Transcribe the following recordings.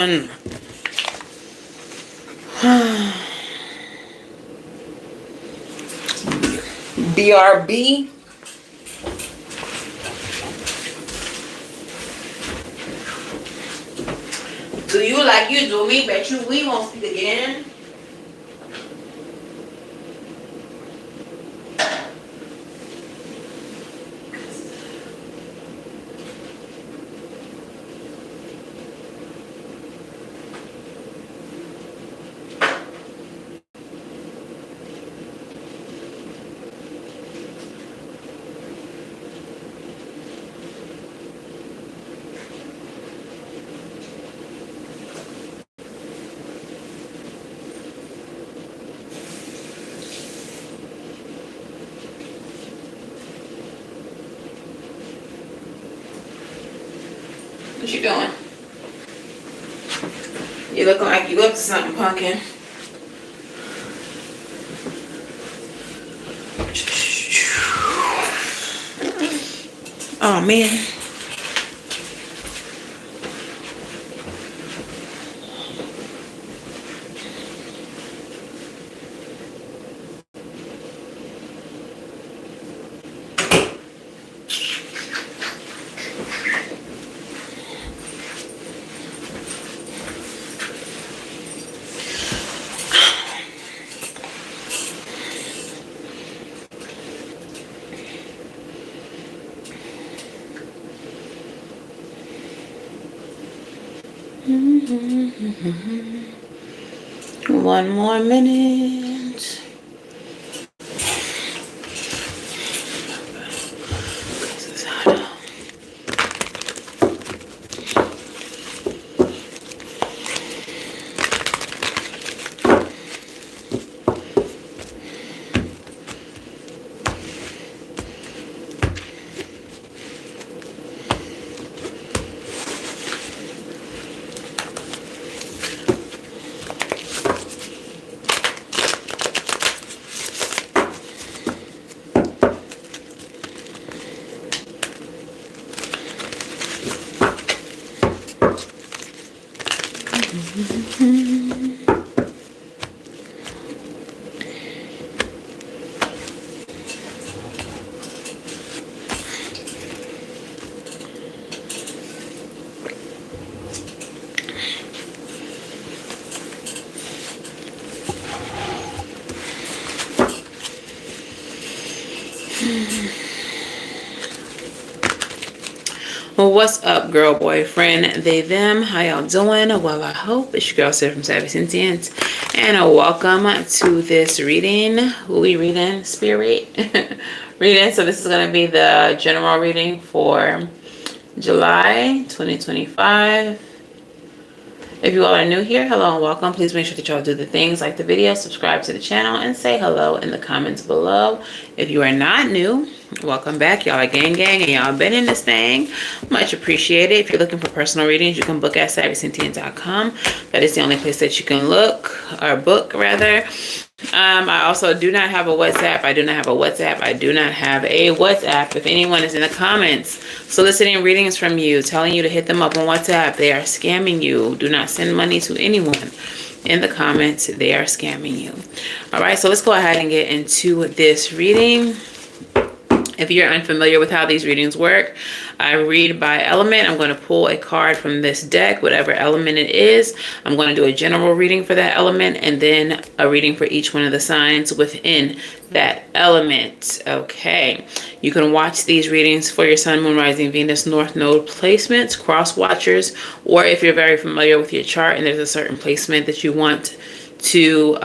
BRB. Do you like you do me? Bet you we won't speak again. What you doing? You looking like you up to something, pumpkin. Oh man. One more minute. Well, what's up, girl, boyfriend, they, them? How y'all doing? Well, I hope it's your girl, Sarah from Savvy Sentience, and welcome to this reading. Who we reading? Spirit reading. So this is going to be the general reading for July 2025. If you all are new here, hello and welcome. Please make sure that y'all do the things like the video, subscribe to the channel, and say hello in the comments below. If you are not new, welcome back. Y'all are gang and y'all been in this thing. Much appreciated. If you're looking for personal readings, you can book at SavvySentient.com. That is the only place that you can look, or book rather. I also do not have a WhatsApp. I do not have a WhatsApp. If anyone is in the comments soliciting readings from you, telling you to hit them up on WhatsApp, they are scamming you. Do not send money to anyone in the comments. They are scamming you. All right, so let's go ahead and get into this reading. If you're unfamiliar with how these readings work, I read by element. I'm going to pull a card from this deck, whatever element it is. I'm going to do a general reading for that element and then a reading for each one of the signs within that element. Okay. You can watch these readings for your Sun, Moon, Rising, Venus, North Node placements, cross watchers, or if you're very familiar with your chart and there's a certain placement that you want to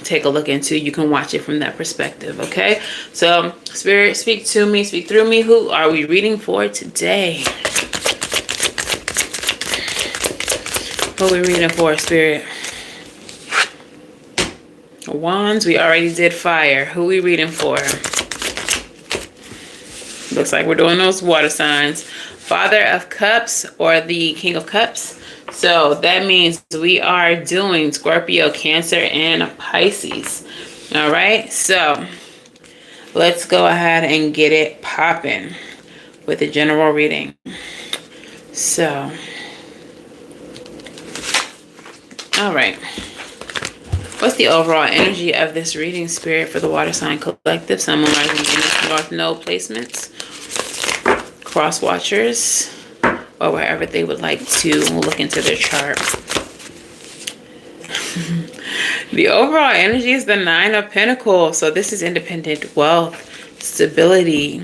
take a look into, you can watch it from that perspective. Okay, so Spirit, speak to me, speak through me. Who are we reading for today? Who are we reading for, Spirit? Wands, we already did fire. Who are we reading for? Looks like we're doing those water signs. Father of Cups or the King of Cups. So that means we are doing Scorpio, Cancer, and Pisces. All right, so let's go ahead and get it popping with the general reading. So All right. What's the overall energy of this reading, Spirit, for the water sign collective? Sun, Moon, Rising, Venus, North Node placements, cross watchers, or wherever they would like to look into their chart. The overall energy is the Nine of Pentacles. So this is independent wealth, stability.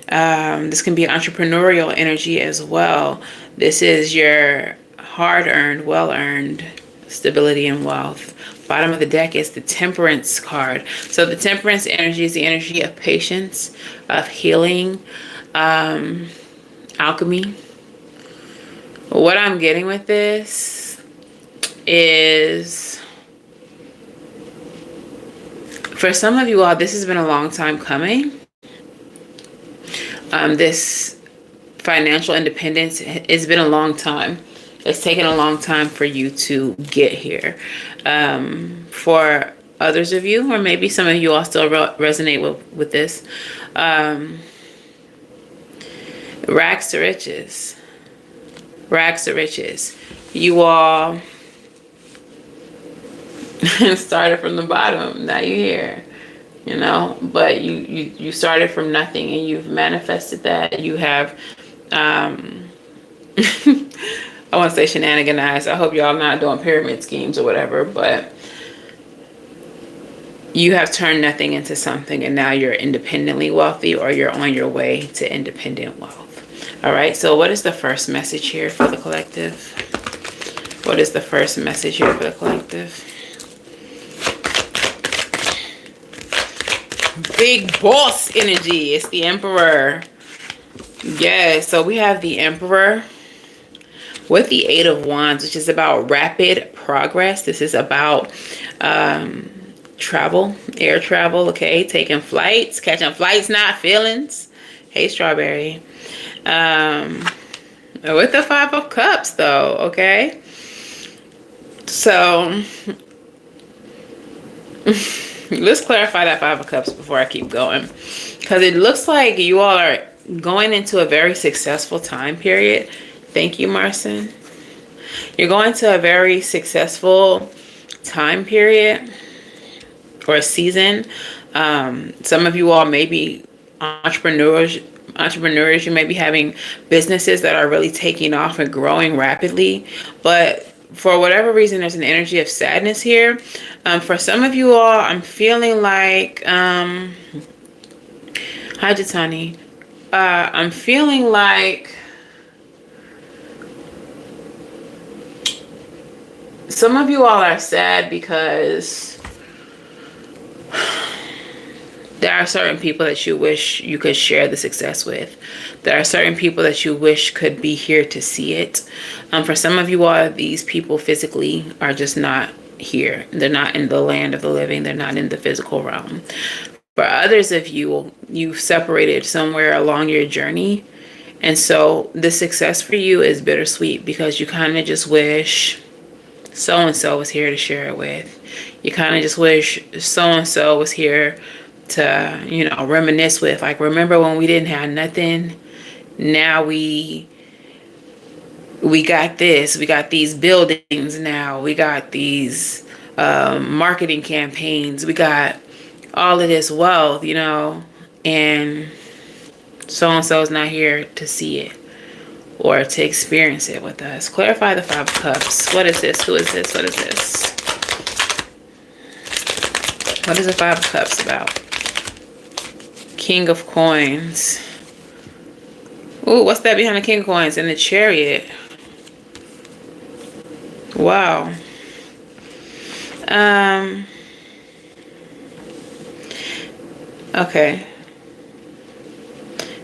This can be entrepreneurial energy as well. This is your hard-earned, well-earned stability and wealth. Bottom of the deck is the Temperance card. So the Temperance energy is the energy of patience, of healing, alchemy. What I'm getting with this is, for some of you all, this has been a long time coming. This financial independence has been a long time. It's taken a long time for you to get here. For others of you, or maybe some of you all still resonate with this. Rags to riches. Rags to riches. You all started from the bottom. Now you're here. You know, but you started from nothing and you've manifested that. You have I want to say shenaniganized. I hope y'all not doing pyramid schemes or whatever, but you have turned nothing into something, and now you're independently wealthy, or you're on your way to independent wealth. All right, so what is the first message here for the collective? What is the first message here for the collective? Big boss energy. It's the Emperor. Yeah, so we have the Emperor with the Eight of Wands, which is about rapid progress. This is about travel, air travel, okay? Taking flights, catching flights, not feelings. Hey, Strawberry. With the Five of Cups, though, okay? So, let's clarify that Five of Cups before I keep going. Because it looks like you all are going into a very successful time period. Thank you, Marcin. You're going to a very successful time period or a season. Some of you all may be entrepreneurs. You may be having businesses that are really taking off and growing rapidly. But for whatever reason, there's an energy of sadness here. For some of you all, I'm feeling like... hi, Jitani. I'm feeling like some of you all are sad because there are certain people that you wish you could share the success with. There are certain people that you wish could be here to see it. For some of you all, these people physically are just not here. They're not in the land of the living. They're not in the physical realm. For others of you, you've separated somewhere along your journey. And so the success for you is bittersweet because you kind of just wish so-and-so was here to share it with. You kind of just wish so-and-so was here to, you know, reminisce with. Like, remember when we didn't have nothing? Now we got this. We got these buildings now. We got these marketing campaigns. We got all of this wealth, you know, and so-and-so is not here to see it or to experience it with us. Clarify the Five of Cups. What is this? Who is this? What is this? What is the Five of Cups about? King of Coins. Ooh, what's that behind the King of Coins? And the Chariot. Wow. Okay.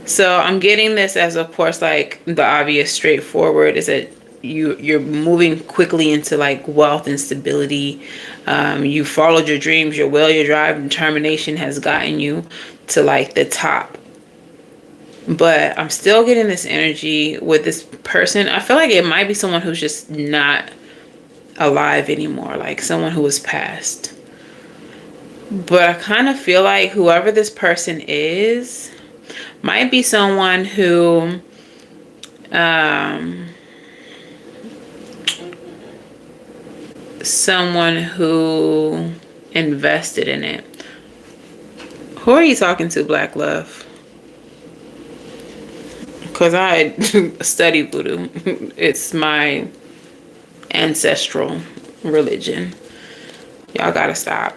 So I'm getting this as, of course, like the obvious straightforward is that you're moving quickly into like wealth and stability. You followed your dreams, your will, your drive, and determination has gotten you to like the top. But I'm still getting this energy with this person. I feel like it might be someone who's just not alive anymore, like someone who was passed. But I kind of feel like whoever this person is might be someone who someone who invested in it. Who are you talking to, Black Love? Because I study voodoo. It's my ancestral religion. Y'all gotta stop.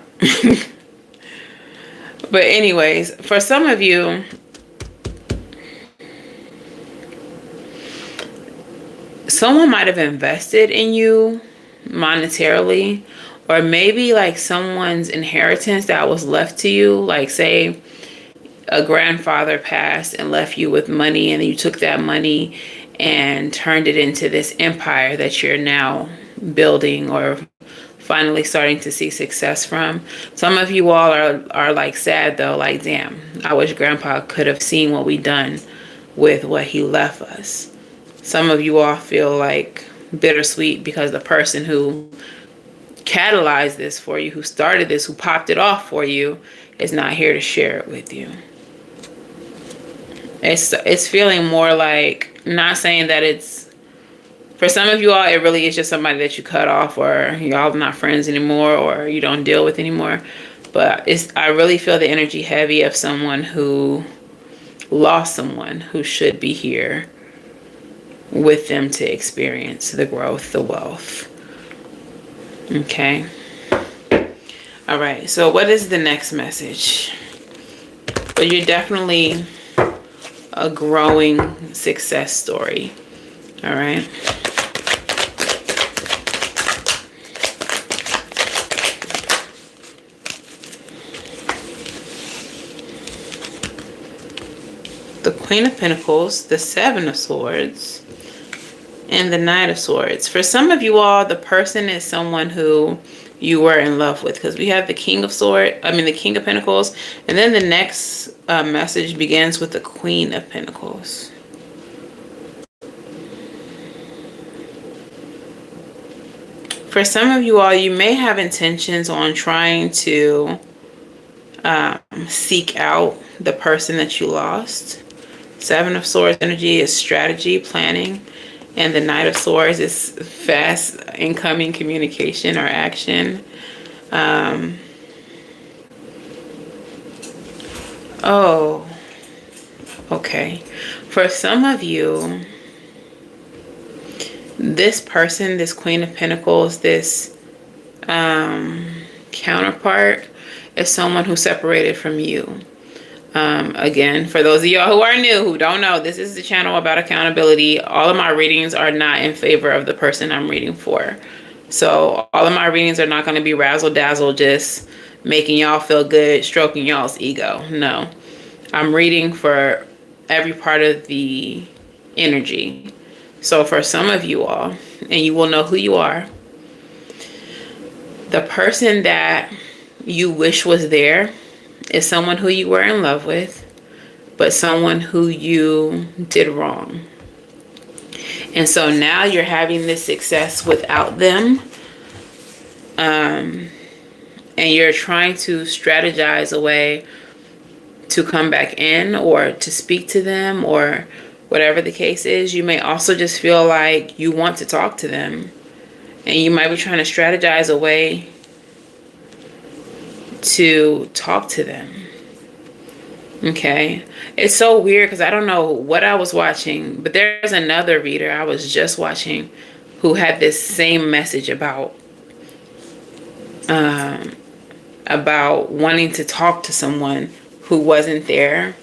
But anyways, for some of you, someone might have invested in you monetarily, or maybe like someone's inheritance that was left to you, like say a grandfather passed and left you with money, and you took that money and turned it into this empire that you're now building or finally starting to see success from. Some of you all are like sad though, like, damn, I wish grandpa could have seen what we done with what he left us. Some of you all feel like bittersweet because the person who catalyzed this for you, who started this, who popped it off for you, is not here to share it with you. It's feeling more like, not saying that it's, for some of you all, it really is just somebody that you cut off, or y'all not friends anymore, or you don't deal with anymore. But I really feel the energy heavy of someone who lost someone who should be here with them to experience the growth, the wealth. Okay. All right. So what is the next message? But you're definitely a growing success story. All right. The Queen of Pentacles, the Seven of Swords, and the Knight of Swords. For some of you all, the person is someone who you were in love with, because we have the King of Pentacles, and then the next message begins with the Queen of Pentacles. For some of you all, you may have intentions on trying to seek out the person that you lost. Seven of Swords energy is strategy, planning. And the Knight of Swords is fast incoming communication or action. Oh, okay. For some of you, this person, this Queen of Pentacles, this counterpart, is someone who separated from you. Again, for those of y'all who are new, who don't know, this is the channel about accountability. All of my readings are not in favor of the person I'm reading for. So all of my readings are not going to be razzle dazzle, just making y'all feel good, stroking y'all's ego. No, I'm reading for every part of the energy. So for some of you all, and you will know who you are, the person that you wish was there is someone who you were in love with, but someone who you did wrong. And so now you're having this success without them. And you're trying to strategize a way to come back in or to speak to them or whatever the case is. You may also just feel like you want to talk to them, and you might be trying to strategize a way to talk to them. Okay. It's so weird because I don't know what I was watching, but there's another reader I was just watching who had this same message about wanting to talk to someone who wasn't there.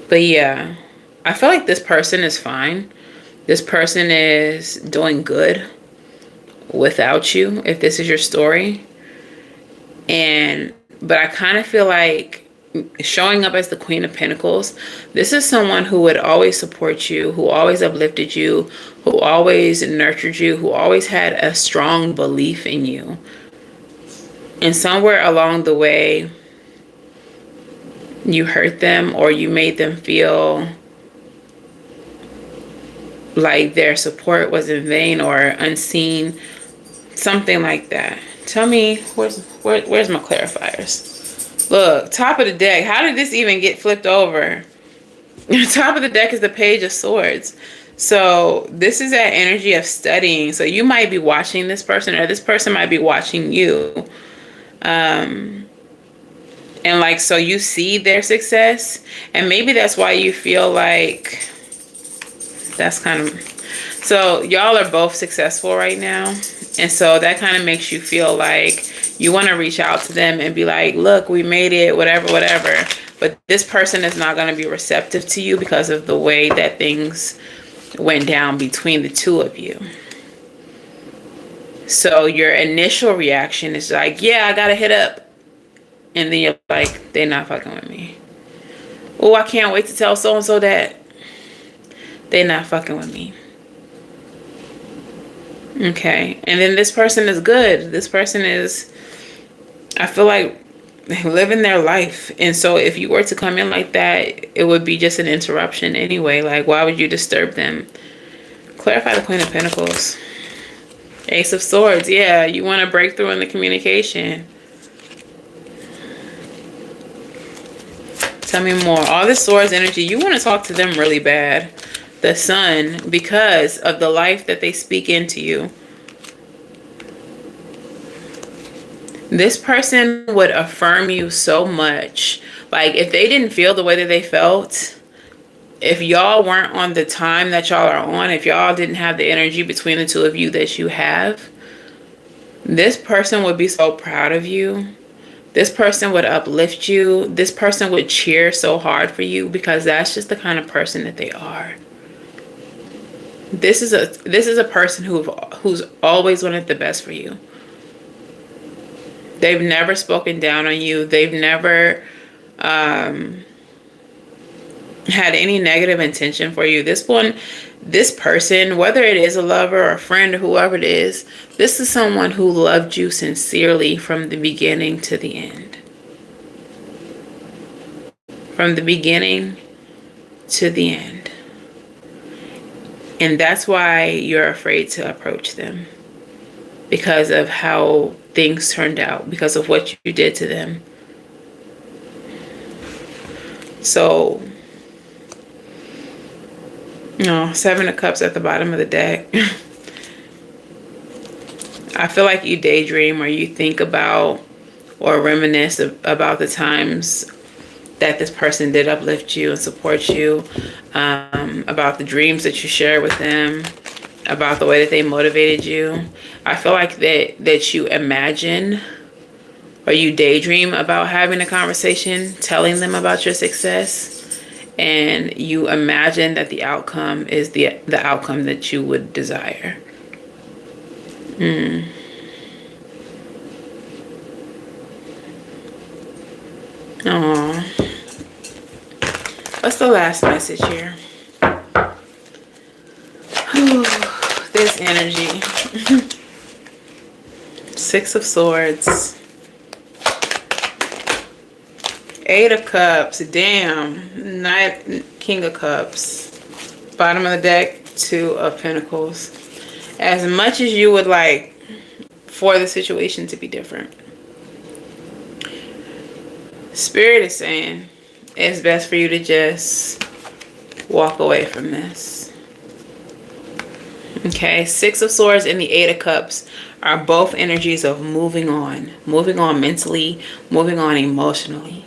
But yeah, I feel like this person is fine. This person is doing good without you, if this is your story. But I kind of feel like showing up as the Queen of Pentacles, this is someone who would always support you, who always uplifted you, who always nurtured you, who always had a strong belief in you. And somewhere along the way, you hurt them, or you made them feel like their support was in vain or unseen, something like that. Tell me, where's my clarifiers? Look, top of the deck. How did this even get flipped over? Top of the deck is the Page of Swords. So this is that energy of studying. So you might be watching this person, or this person might be watching you. And like, so you see their success, and maybe that's why you feel like that's kind of, so y'all are both successful right now. And so that kind of makes you feel like you want to reach out to them and be like, look, we made it, whatever, whatever. But this person is not going to be receptive to you because of the way that things went down between the two of you. So your initial reaction is like, yeah, I got to hit up. And then you're like, they're not fucking with me. Oh, I can't wait to tell so-and-so that they're not fucking with me. Okay. And then this person is good. This person is, I feel like, living their life. And so if you were to come in like that, it would be just an interruption anyway. Like, why would you disturb them? Clarify the Queen of Pentacles. Ace of Swords. Yeah, you want to break through in the communication. Tell me more. All this Swords energy, you want to talk to them really bad. The Sun, because of the life that they speak into you. This person would affirm you so much. Like, if they didn't feel the way that they felt, if y'all weren't on the time that y'all are on, if y'all didn't have the energy between the two of you that you have, this person would be so proud of you. This person would uplift you. This person would cheer so hard for you, because that's just the kind of person that they are. This is a person who's always wanted the best for you. They've never spoken down on you. They've never had any negative intention for you. This person, whether it is a lover or a friend or whoever it is, this is someone who loved you sincerely from the beginning to the end. From the beginning to the end. And that's why you're afraid to approach them. Because of how things turned out. Because of what you did to them. So, no, Seven of Cups at the bottom of the deck. I feel like you daydream, or you think about or reminisce about the times that this person did uplift you and support you, about the dreams that you shared with them, about the way that they motivated you. I feel like that you imagine or you daydream about having a conversation, telling them about your success, and you imagine that the outcome is the outcome that you would desire. Oh, what's the last message here? This energy. Six of Swords. Eight of Cups. Damn. King of Cups. Bottom of the deck. Two of Pentacles. As much as you would like for the situation to be different, Spirit is saying it's best for you to just walk away from this. Okay, Six of Swords and the Eight of Cups are both energies of moving on mentally, moving on emotionally.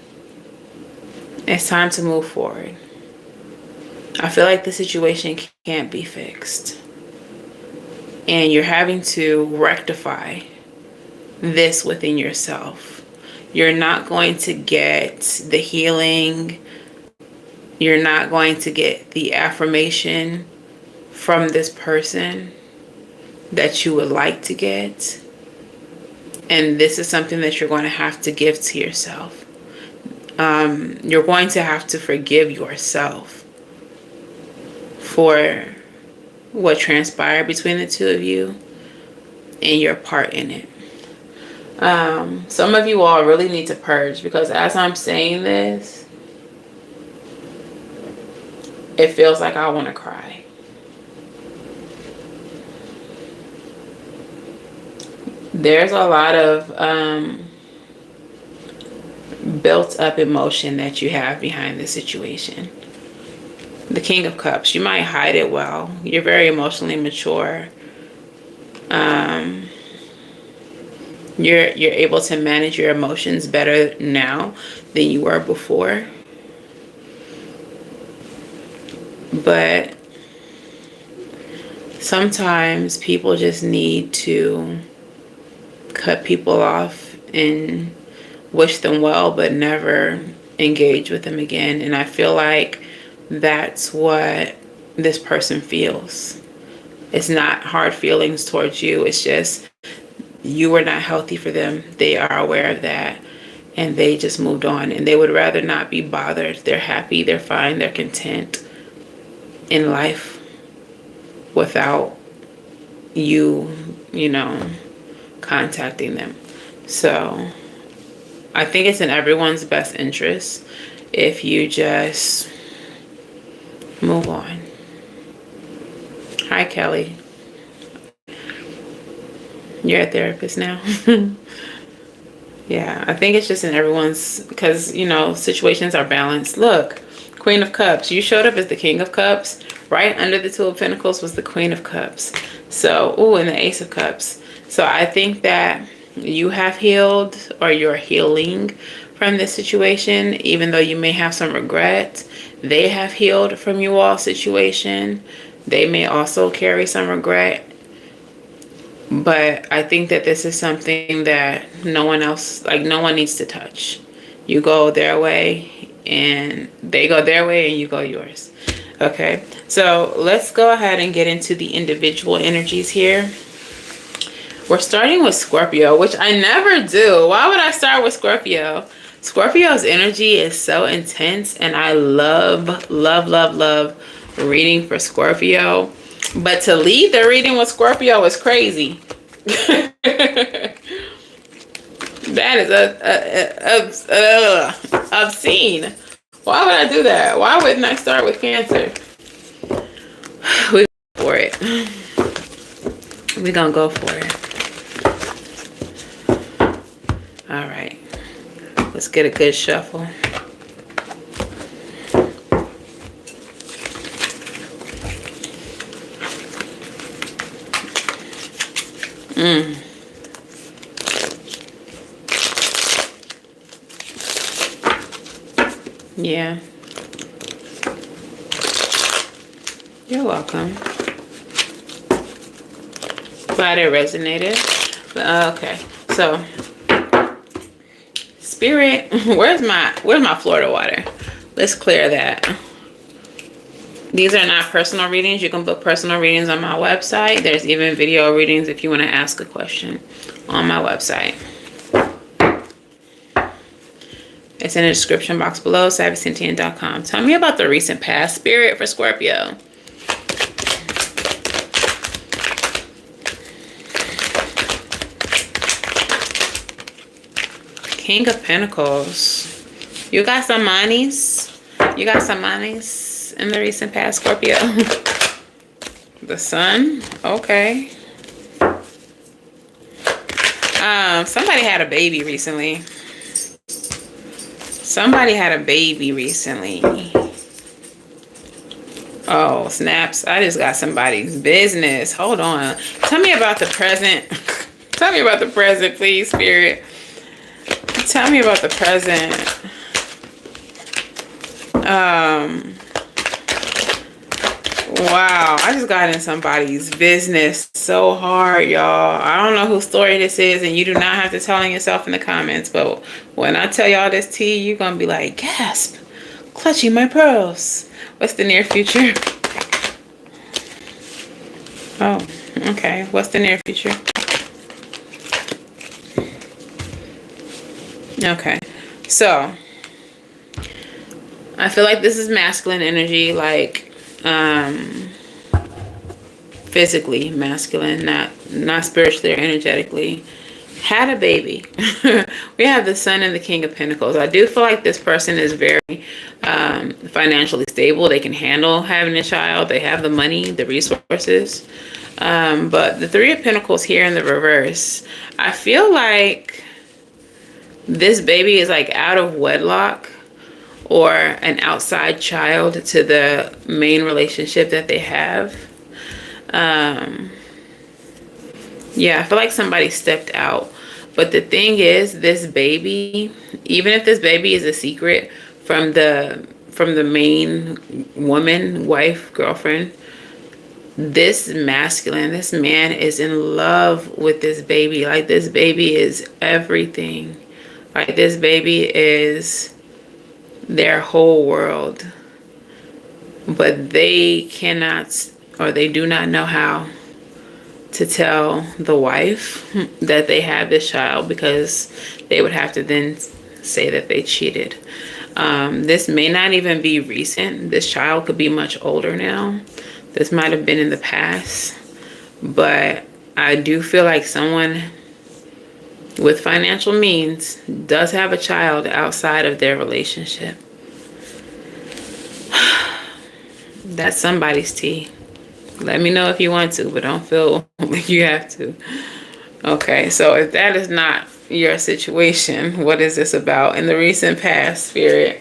It's time to move forward. I feel like the situation can't be fixed. And you're having to rectify this within yourself. You're not going to get the healing. You're not going to get the affirmation from this person that you would like to get. And this is something that you're going to have to give to yourself. You're going to have to forgive yourself for what transpired between the two of you and your part in it. Some of you all really need to purge, because as I'm saying this, it feels like I want to cry. There's a lot of built up emotion that you have behind this situation. the King of Cups. You might hide it well. You're very emotionally mature. You're able to manage your emotions better now than you were before. But sometimes people just need to cut people off and wish them well, but never engage with them again. And I feel like that's what this person feels. It's not hard feelings towards you. It's just you were not healthy for them. They are aware of that. And they just moved on. And they would rather not be bothered. They're happy. They're fine. They're content in life without you, contacting them. So I think it's in everyone's best interest if you just move on. Hi, Kelly. You're a therapist now. Yeah, I think it's just in everyone's, because, situations are balanced. Look, Queen of Cups. You showed up as the King of Cups. Right under the Two of Pentacles was the Queen of Cups. So, and the Ace of Cups. So I think that you have healed, or you're healing from this situation, even though you may have some regret. They have healed from you all situation. They may also carry some regret. But I think that this is something that no one needs to touch. You go their way and they go their way and you go yours. Okay, so let's go ahead and get into the individual energies here. We're starting with Scorpio, which I never do. Why would I start with Scorpio? Scorpio's energy is so intense, and I love, love, love, love reading for Scorpio. But to lead the reading with Scorpio is crazy. That is obscene. Why would I do that? Why wouldn't I start with Cancer? We go for it. We're gonna go for it. All right. Let's get a good shuffle. Yeah. You're welcome. Glad it resonated. Okay. So, Spirit, where's my Florida water? Let's clear that. These are not personal readings. You can book personal readings on my website. There's even video readings if you want to ask a question on my website. It's in the description box below, savvysentient.com. Tell me about the recent past, Spirit, for Scorpio. King of Pentacles. You got some monies. You got some monies in the recent past, Scorpio. The Sun. Okay. Somebody had a baby recently. Somebody had a baby recently. Oh, snaps. I just got somebody's business. Hold on. Tell me about the present. Tell me about the present, please, Spirit. Tell me about the present. Wow. I just got in somebody's business so hard, y'all. I don't know whose story this is, and you do not have to tell on yourself in the comments, but when I tell y'all this tea, you're going to be like, gasp, clutching my pearls. What's the near future? Oh, okay. What's the near future? Okay. So, I feel like this is masculine energy, like, physically masculine, not spiritually or energetically. Had a baby. We have the Sun and the King of Pentacles. I do feel like this person is very financially stable. They can handle having a child. They have the money, the resources. But the Three of Pentacles here in the reverse, I feel like this baby is like out of wedlock, or an outside child to the main relationship that they have. Yeah, I feel like somebody stepped out. But the thing is, this baby, even if this baby is a secret from the main woman, wife, girlfriend, this masculine, this man is in love with this baby. Like, this baby is everything. Like, this baby is their whole world. But they cannot, or they do not know how to tell the wife that they have this child, because they would have to then say that they cheated. This may not even be recent. This child could be much older now. This might have been in the past. But I do feel like someone with financial means does have a child outside of their relationship. That's somebody's tea. Let me know if you want to, but don't feel like you have to. Okay, so if that is not your situation, what is this about? In the recent past, Spirit,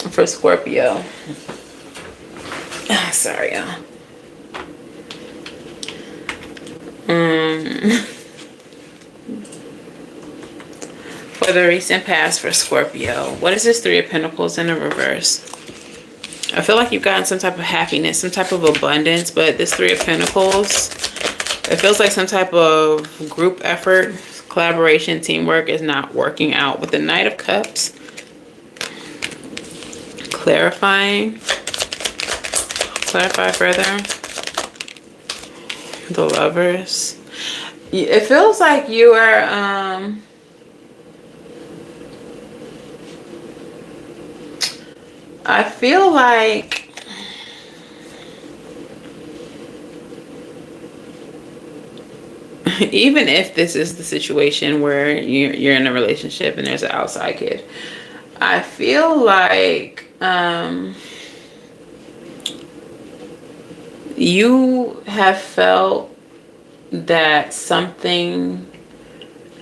for Scorpio. Sorry, y'all. For the recent past for Scorpio, what is this Three of Pentacles in the reverse? I feel like you've gotten some type of happiness, some type of abundance, but this Three of Pentacles, it feels like some type of group effort, collaboration, teamwork is not working out. With the Knight of Cups, clarify further. The Lovers. It feels like you are, I feel like even if this is the situation where you're in a relationship and there's an outside kid, I feel like you have felt that something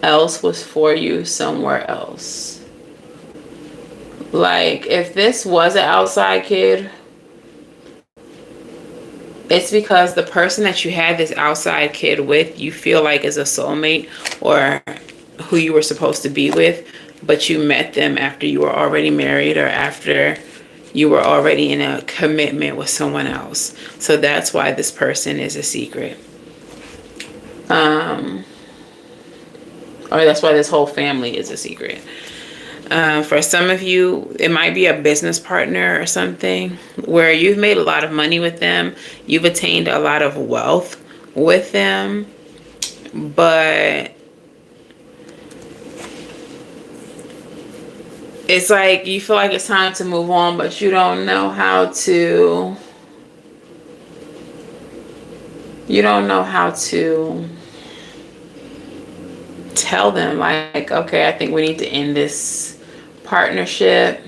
else was for you somewhere else. Like, if this was an outside kid, it's because the person that you had this outside kid with, you feel like is a soulmate or who you were supposed to be with, but you met them after you were already married or after you were already in a commitment with someone else. So that's why this person is a secret. Or that's why this whole family is a secret. For some of you, it might be a business partner or something where you've made a lot of money with them. You've attained a lot of wealth with them, but it's like you feel like it's time to move on, but you don't know how to. You don't know how to tell them, like, okay, I think we need to end this partnership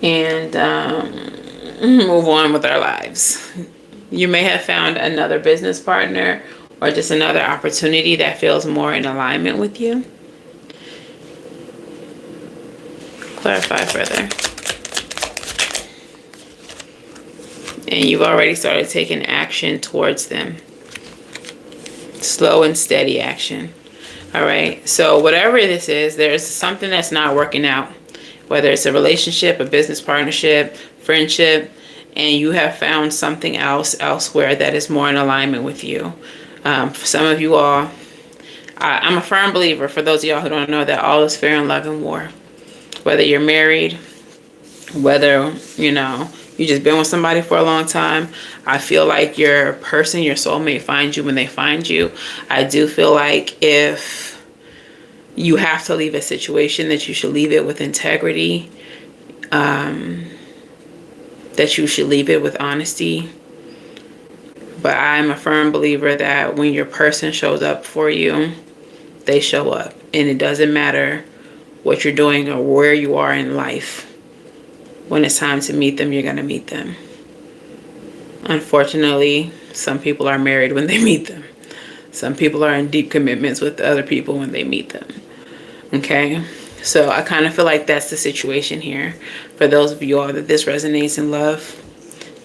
and move on with our lives. You may have found another business partner or just another opportunity that feels more in alignment with you. Clarify further. And you've already started taking action towards them. Slow and steady action. All right. So whatever this is, there's something that's not working out, whether it's a relationship, a business partnership, friendship, and you have found something else elsewhere that is more in alignment with you. For some of you all, I'm a firm believer, for those of y'all who don't know, that all is fair in love and war. Whether you're married, whether, you just been with somebody for a long time, I feel like your person, your soulmate, finds you when they find you. I do feel like if you have to leave a situation, that you should leave it with integrity, that you should leave it with honesty. But I'm a firm believer that when your person shows up for you, they show up. And it doesn't matter what you're doing or where you are in life. When it's time to meet them, you're going to meet them. Unfortunately, some people are married when they meet them. Some people are in deep commitments with other people when they meet them. Okay? So I kind of feel like that's the situation here. For those of you all that this resonates in love,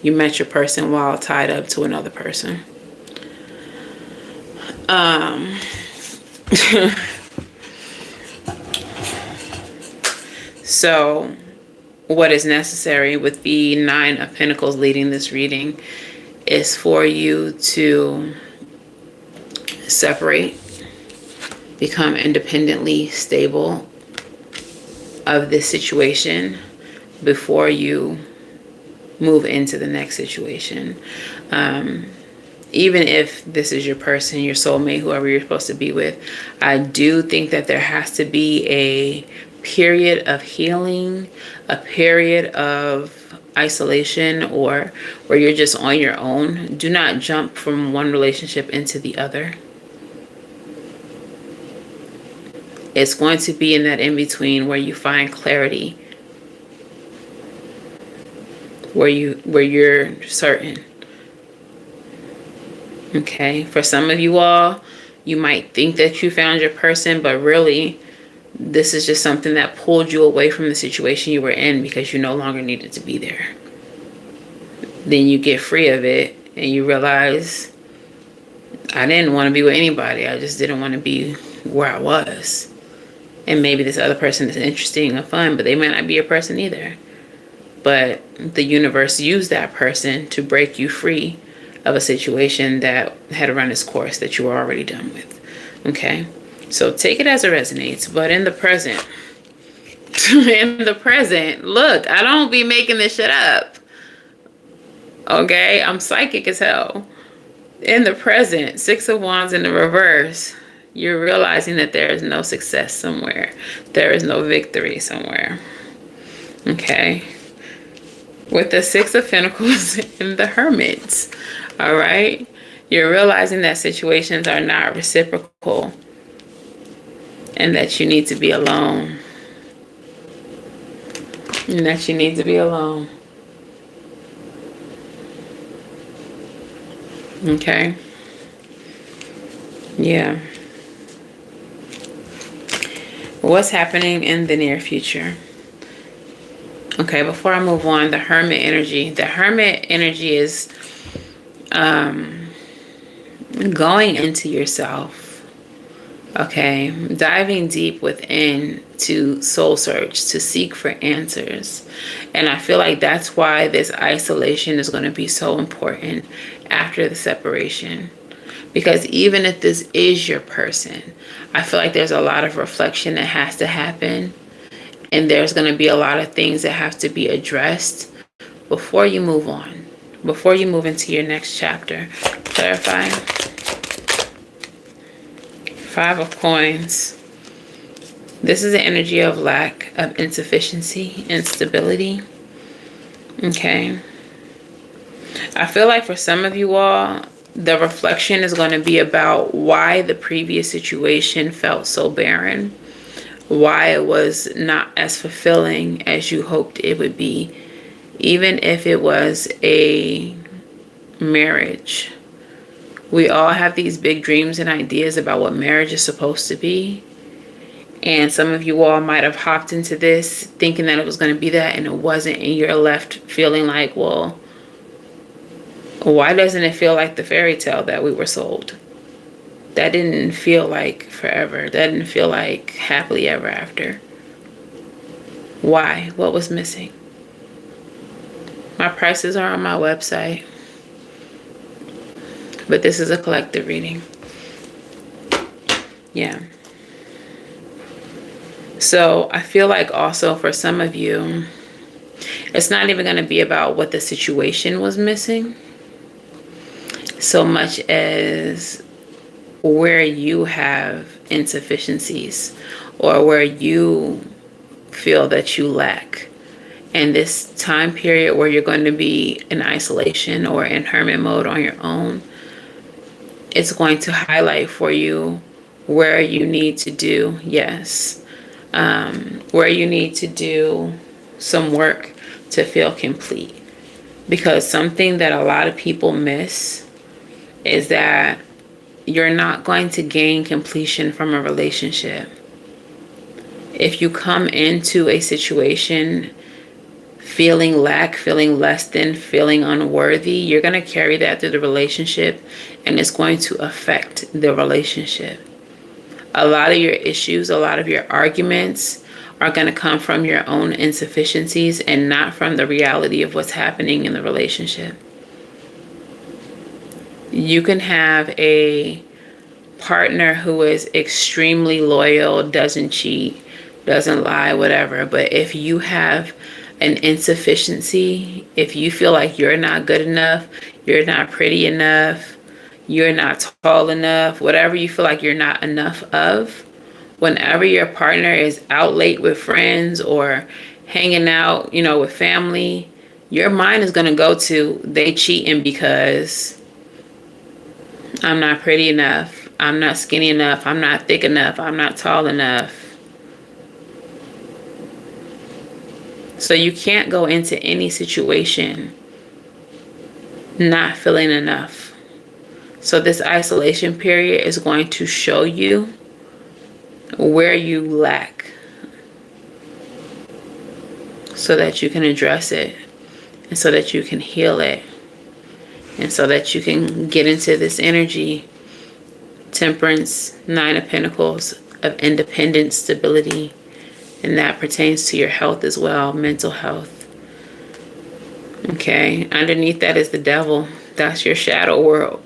you met your person while tied up to another person. So what is necessary with the Nine of Pentacles leading this reading is for you to separate, become independently stable of this situation before you move into the next situation. Even if this is your person, your soulmate, whoever you're supposed to be with, I do think that there has to be a period of healing, a period of isolation, or where you're just on your own. Do not jump from one relationship into the other. It's going to be in that in-between where you find clarity, where you're certain. Okay, for some of you all, you might think that you found your person, but really, this is just something that pulled you away from the situation you were in because you no longer needed to be there. Then you get free of it and you realize, I didn't want to be with anybody. I just didn't want to be where I was. And maybe this other person is interesting and fun, but they might not be your person either. But the universe used that person to break you free of a situation that had run its course that you were already done with. Okay? So take it as it resonates. But in the present, look, I don't be making this shit up. Okay? I'm psychic as hell. In the present, Six of Wands in the reverse, you're realizing that there is no success somewhere. There is no victory somewhere. Okay? With the Six of Pentacles and the Hermits. All right? You're realizing that situations are not reciprocal and that you need to be alone. And that you need to be alone. Okay? Yeah. What's happening in the near future? Okay, before I move on, the Hermit energy. The Hermit energy is going into yourself. Okay, diving deep within to soul search, to seek for answers. And I feel like that's why this isolation is going to be so important after the separation. Because even if this is your person, I feel like there's a lot of reflection that has to happen. And there's going to be a lot of things that have to be addressed before you move on. Before you move into your next chapter. Clarify. Five of Coins. This is the energy of lack, of insufficiency, instability. Okay. I feel like for some of you all, the reflection is going to be about why the previous situation felt so barren, why it was not as fulfilling as you hoped it would be, even if it was a marriage. We all have these big dreams and ideas about what marriage is supposed to be. And some of you all might have hopped into this thinking that it was going to be that, and it wasn't. And you're left feeling like, well, why doesn't it feel like the fairy tale that we were sold? That didn't feel like forever. That didn't feel like happily ever after. Why? What was missing? My prices are on my website. But this is a collective reading. Yeah. So I feel like also for some of you, it's not even going to be about what the situation was missing, so much as where you have insufficiencies or where you feel that you lack. And this time period where you're going to be in isolation or in hermit mode on your own, it's going to highlight for you where you need to do, where you need to do some work to feel complete. Because something that a lot of people miss is that you're not going to gain completion from a relationship. If you come into a situation feeling lack, feeling less than, feeling unworthy, you're going to carry that through the relationship, and it's going to affect the relationship. A lot of your issues, a lot of your arguments are going to come from your own insufficiencies and not from the reality of what's happening in the relationship. You can have a partner who is extremely loyal, doesn't cheat, doesn't lie, whatever. But if you have an insufficiency, if you feel like you're not good enough, you're not pretty enough, you're not tall enough, whatever you feel like you're not enough of, whenever your partner is out late with friends or hanging out, with family, your mind is going to go to, they cheating because I'm not pretty enough, I'm not skinny enough, I'm not thick enough, I'm not tall enough. So you can't go into any situation not feeling enough. So this isolation period is going to show you where you lack so that you can address it, and so that you can heal it, and so that you can get into this energy, Temperance, Nine of Pentacles, of independence, stability. And that pertains to your health as well, mental health. Okay, underneath that is the devil. That's your shadow world.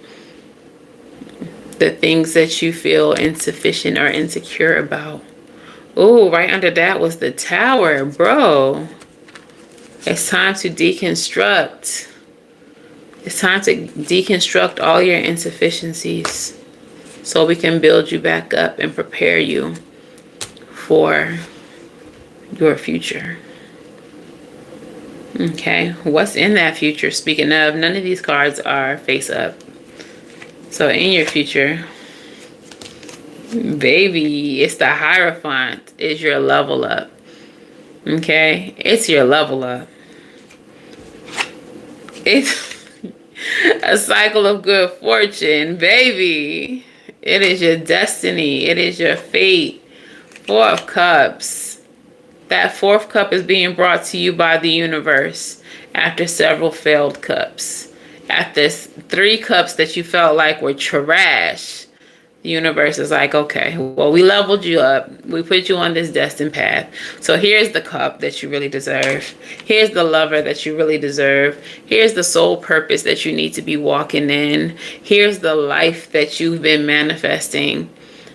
The things that you feel insufficient or insecure about. Oh, right under that was the Tower, bro. It's time to deconstruct. It's time to deconstruct all your insufficiencies so we can build you back up and prepare you for your future. Okay, what's in that future? Speaking of, none of these cards are face up. So in your future, baby, it's the Hierophant. Is your level up. Okay, it's your level up. It's a cycle of good fortune, baby. It is your destiny. It is your fate. Four of Cups. That fourth cup is being brought to you by the universe after several failed cups. After 3 cups that you felt like were trash, the universe is like, okay, well, we leveled you up. We put you on this destined path. So here's the cup that you really deserve. Here's the lover that you really deserve. Here's the soul purpose that you need to be walking in. Here's the life that you've been manifesting.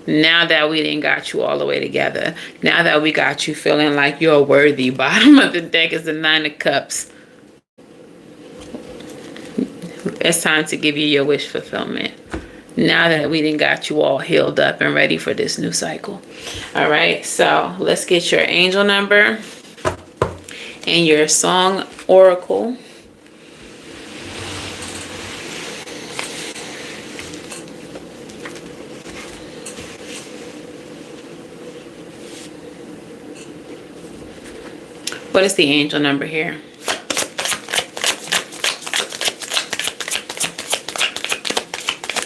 Now that we didn't got you all the way together. Now that we got you feeling like you're worthy. Bottom of the deck is the Nine of Cups. It's time to give you your wish fulfillment. Now that we didn't got you all healed up and ready for this new cycle. All right, so let's get your angel number and your song oracle. What is the angel number here?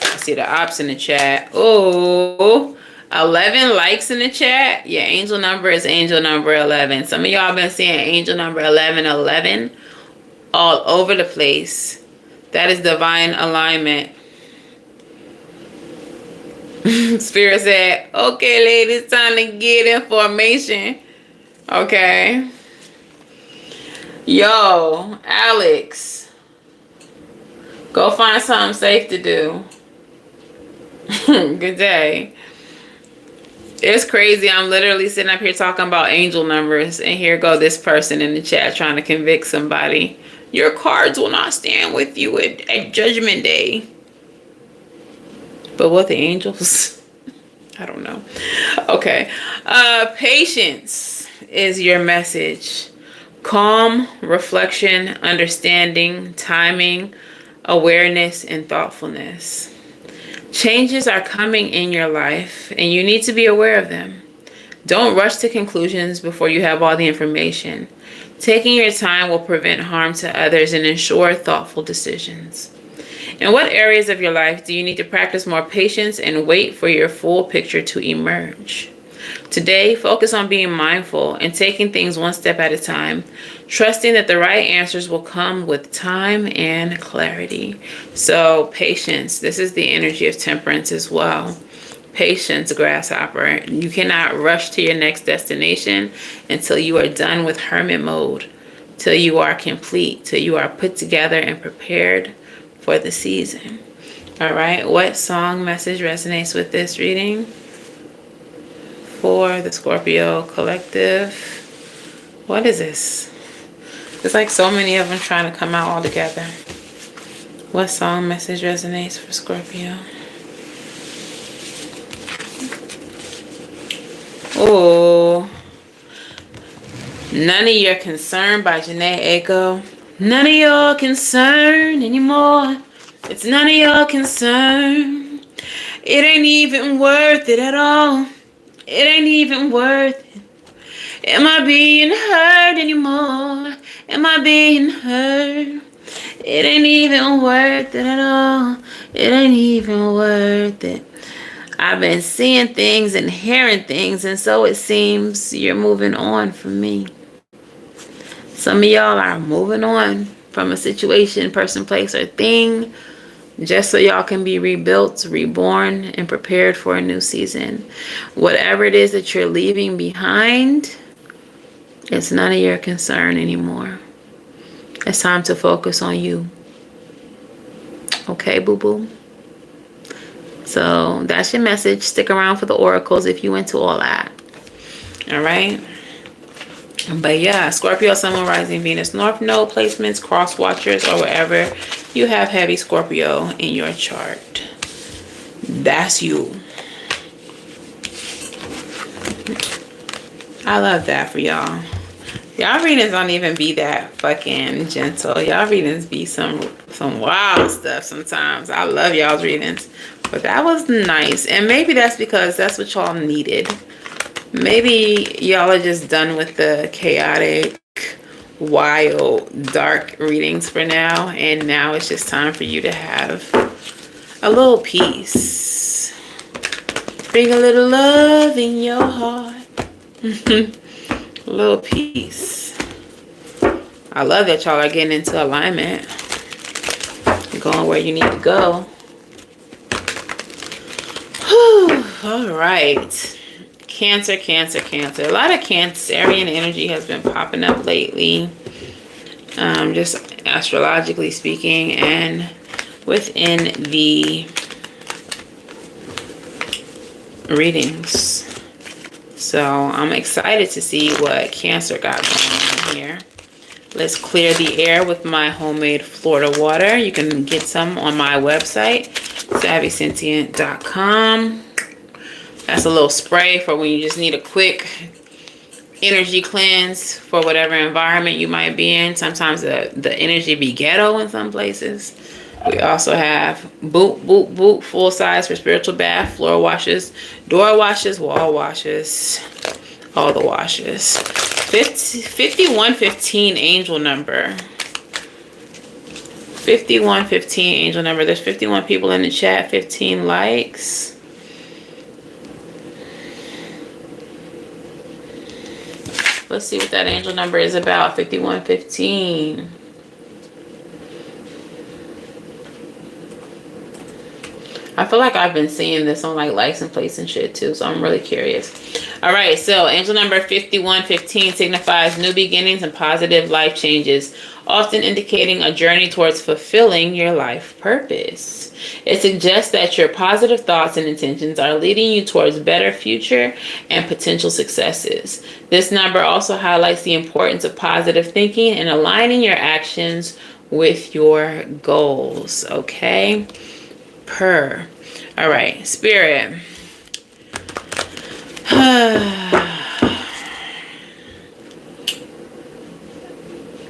I see the ops in the chat. Oh, 11 likes in the chat. Your angel number is angel number 11. Some of y'all been seeing angel number 1111 all over the place. That is divine alignment. Spirit said, okay, ladies, time to get information. Okay. Yo, Alex, go find something safe to do. Good day. It's crazy. I'm literally sitting up here talking about angel numbers, and here go this person in the chat trying to convict somebody. Your cards will not stand with you at Judgment Day. But what the angels? I don't know. Okay. Patience is your message. Calm, reflection, understanding, timing, awareness, and thoughtfulness. Changes are coming in your life, and you need to be aware of them. Don't rush to conclusions before you have all the information. Taking your time will prevent harm to others and ensure thoughtful decisions. In what areas of your life do you need to practice more patience and wait for your full picture to emerge? Today, focus on being mindful and taking things one step at a time, trusting that the right answers will come with time and clarity. So, patience. This is the energy of temperance as well. Patience, grasshopper. You cannot rush to your next destination until you are done with hermit mode, till you are complete, till you are put together and prepared for the season. All right, what song message resonates with this reading for the Scorpio collective? What is this? There's like so many of them trying to come out all together. What song message resonates for Scorpio? Oh, None of Your Concern by Janae Aiko. None of your concern anymore. It's none of your concern. It ain't even worth it at all. It ain't even worth it. Am I being hurt anymore? Am I being hurt? It ain't even worth it at all. It ain't even worth it. I've been seeing things and hearing things, and so it seems you're moving on from me. Some of y'all are moving on from a situation, person, place, or thing, just so y'all can be rebuilt, reborn, and prepared for a new season. Whatever it is that you're leaving behind, it's none of your concern anymore. It's time to focus on you. Okay, boo-boo? So that's your message. Stick around for the oracles if you into all that. All right? But yeah, Scorpio, Sun, Moon, Rising, Venus, North Node placements, cross watchers, or wherever you have heavy Scorpio in your chart. That's you. I love that for y'all. Y'all readings don't even be that fucking gentle. Y'all readings be some wild stuff sometimes. I love y'all's readings. But that was nice. And maybe that's because that's what y'all needed. Maybe y'all are just done with the chaotic, wild, dark readings for now. And now it's just time for you to have a little peace. Bring a little love in your heart. A little peace. I love that y'all are getting into alignment. Going where you need to go. Whew. All right. Cancer, Cancer, Cancer. A lot of Cancerian energy has been popping up lately. Just astrologically speaking, and within the readings. So I'm excited to see what Cancer got going on here. Let's clear the air with my homemade Florida water. You can get some on my website, savvysentient.com. That's a little spray for when you just need a quick energy cleanse for whatever environment you might be in. Sometimes the energy be ghetto in some places. We also have boot, boot, boot, full size for spiritual bath, floor washes, door washes, wall washes, all the washes. 5115 angel number. 5115 angel number. There's 51 people in the chat, 15 likes. Let's see what that angel number is about. 5115. I feel like I've been seeing this on like license plates and shit too, so I'm really curious. All right, so angel number 5115 signifies new beginnings and positive life changes, often indicating a journey towards fulfilling your life purpose. It suggests that your positive thoughts and intentions are leading you towards a better future and potential successes. This number also highlights the importance of positive thinking and aligning your actions with your goals, okay? All right, Spirit.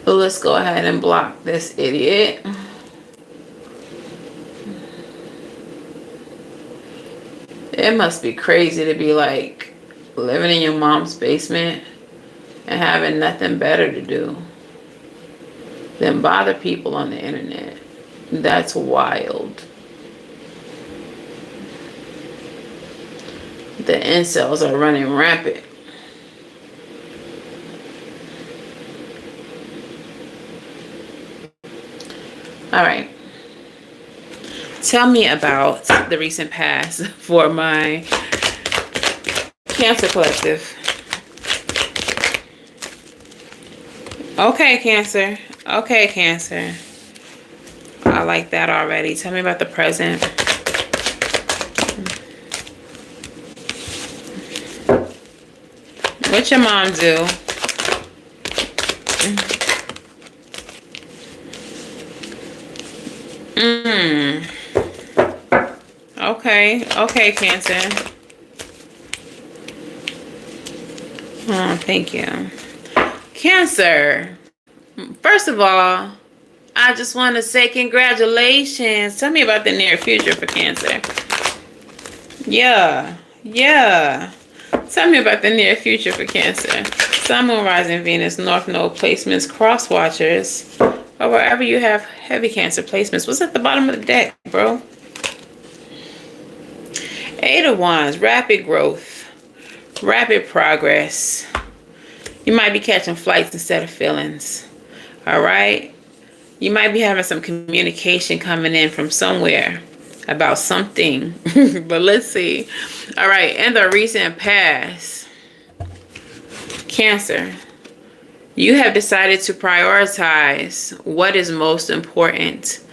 Let's go ahead and block this idiot. It must be crazy to be like living in your mom's basement and having nothing better to do than bother people on the internet. That's wild. The incels are running rampant. All right. Tell me about the recent past for my Cancer collective. Okay, Cancer. Okay, Cancer. I like that already. Tell me about the present. What your mom do? Okay. Okay, Cancer. Oh, thank you. Cancer. First of all, I just want to say congratulations. Tell me about the near future for Cancer. Yeah. Tell me about the near future for Cancer. Sun, Moon, Rising, Venus, North Node placements, cross watchers, or wherever you have heavy Cancer placements. What's at the bottom of the deck, bro? Eight of Wands, rapid growth, rapid progress. You might be catching flights instead of feelings. All right? You might be having some communication coming in from somewhere about something. But let's see. All right. In the recent past, Cancer, you have decided to prioritize what is most important.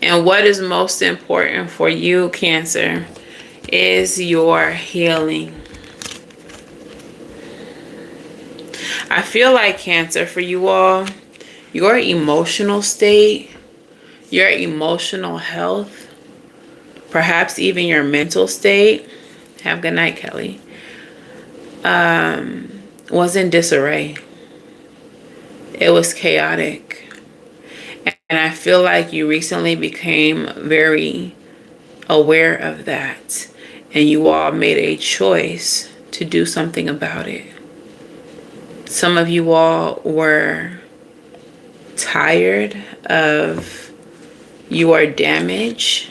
And what is most important for you, Cancer, is your healing. I feel like, Cancer, for you all, your emotional state, your emotional health, perhaps even your mental state, have a good night, Kelly, was in disarray. It was chaotic. And I feel like you recently became very aware of that. And you all made a choice to do something about it. Some of you all were tired of your damage,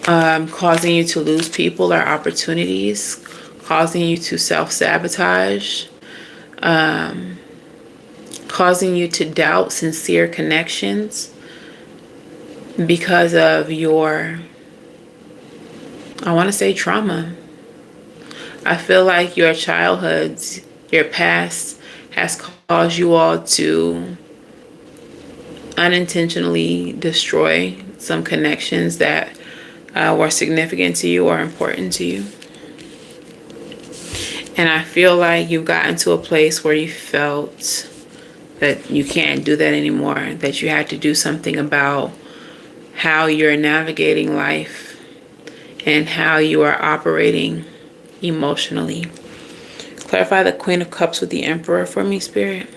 causing you to lose people or opportunities, causing you to self-sabotage, causing you to doubt sincere connections because of your, I want to say, trauma. I feel like your childhoods, your past has caused you all to unintentionally destroy some connections that were significant to you or important to you. And I feel like you've gotten to a place where you felt that you can't do that anymore, that you had to do something about how you're navigating life and how you are operating emotionally. Clarify the Queen of Cups with the Emperor for me, Spirit.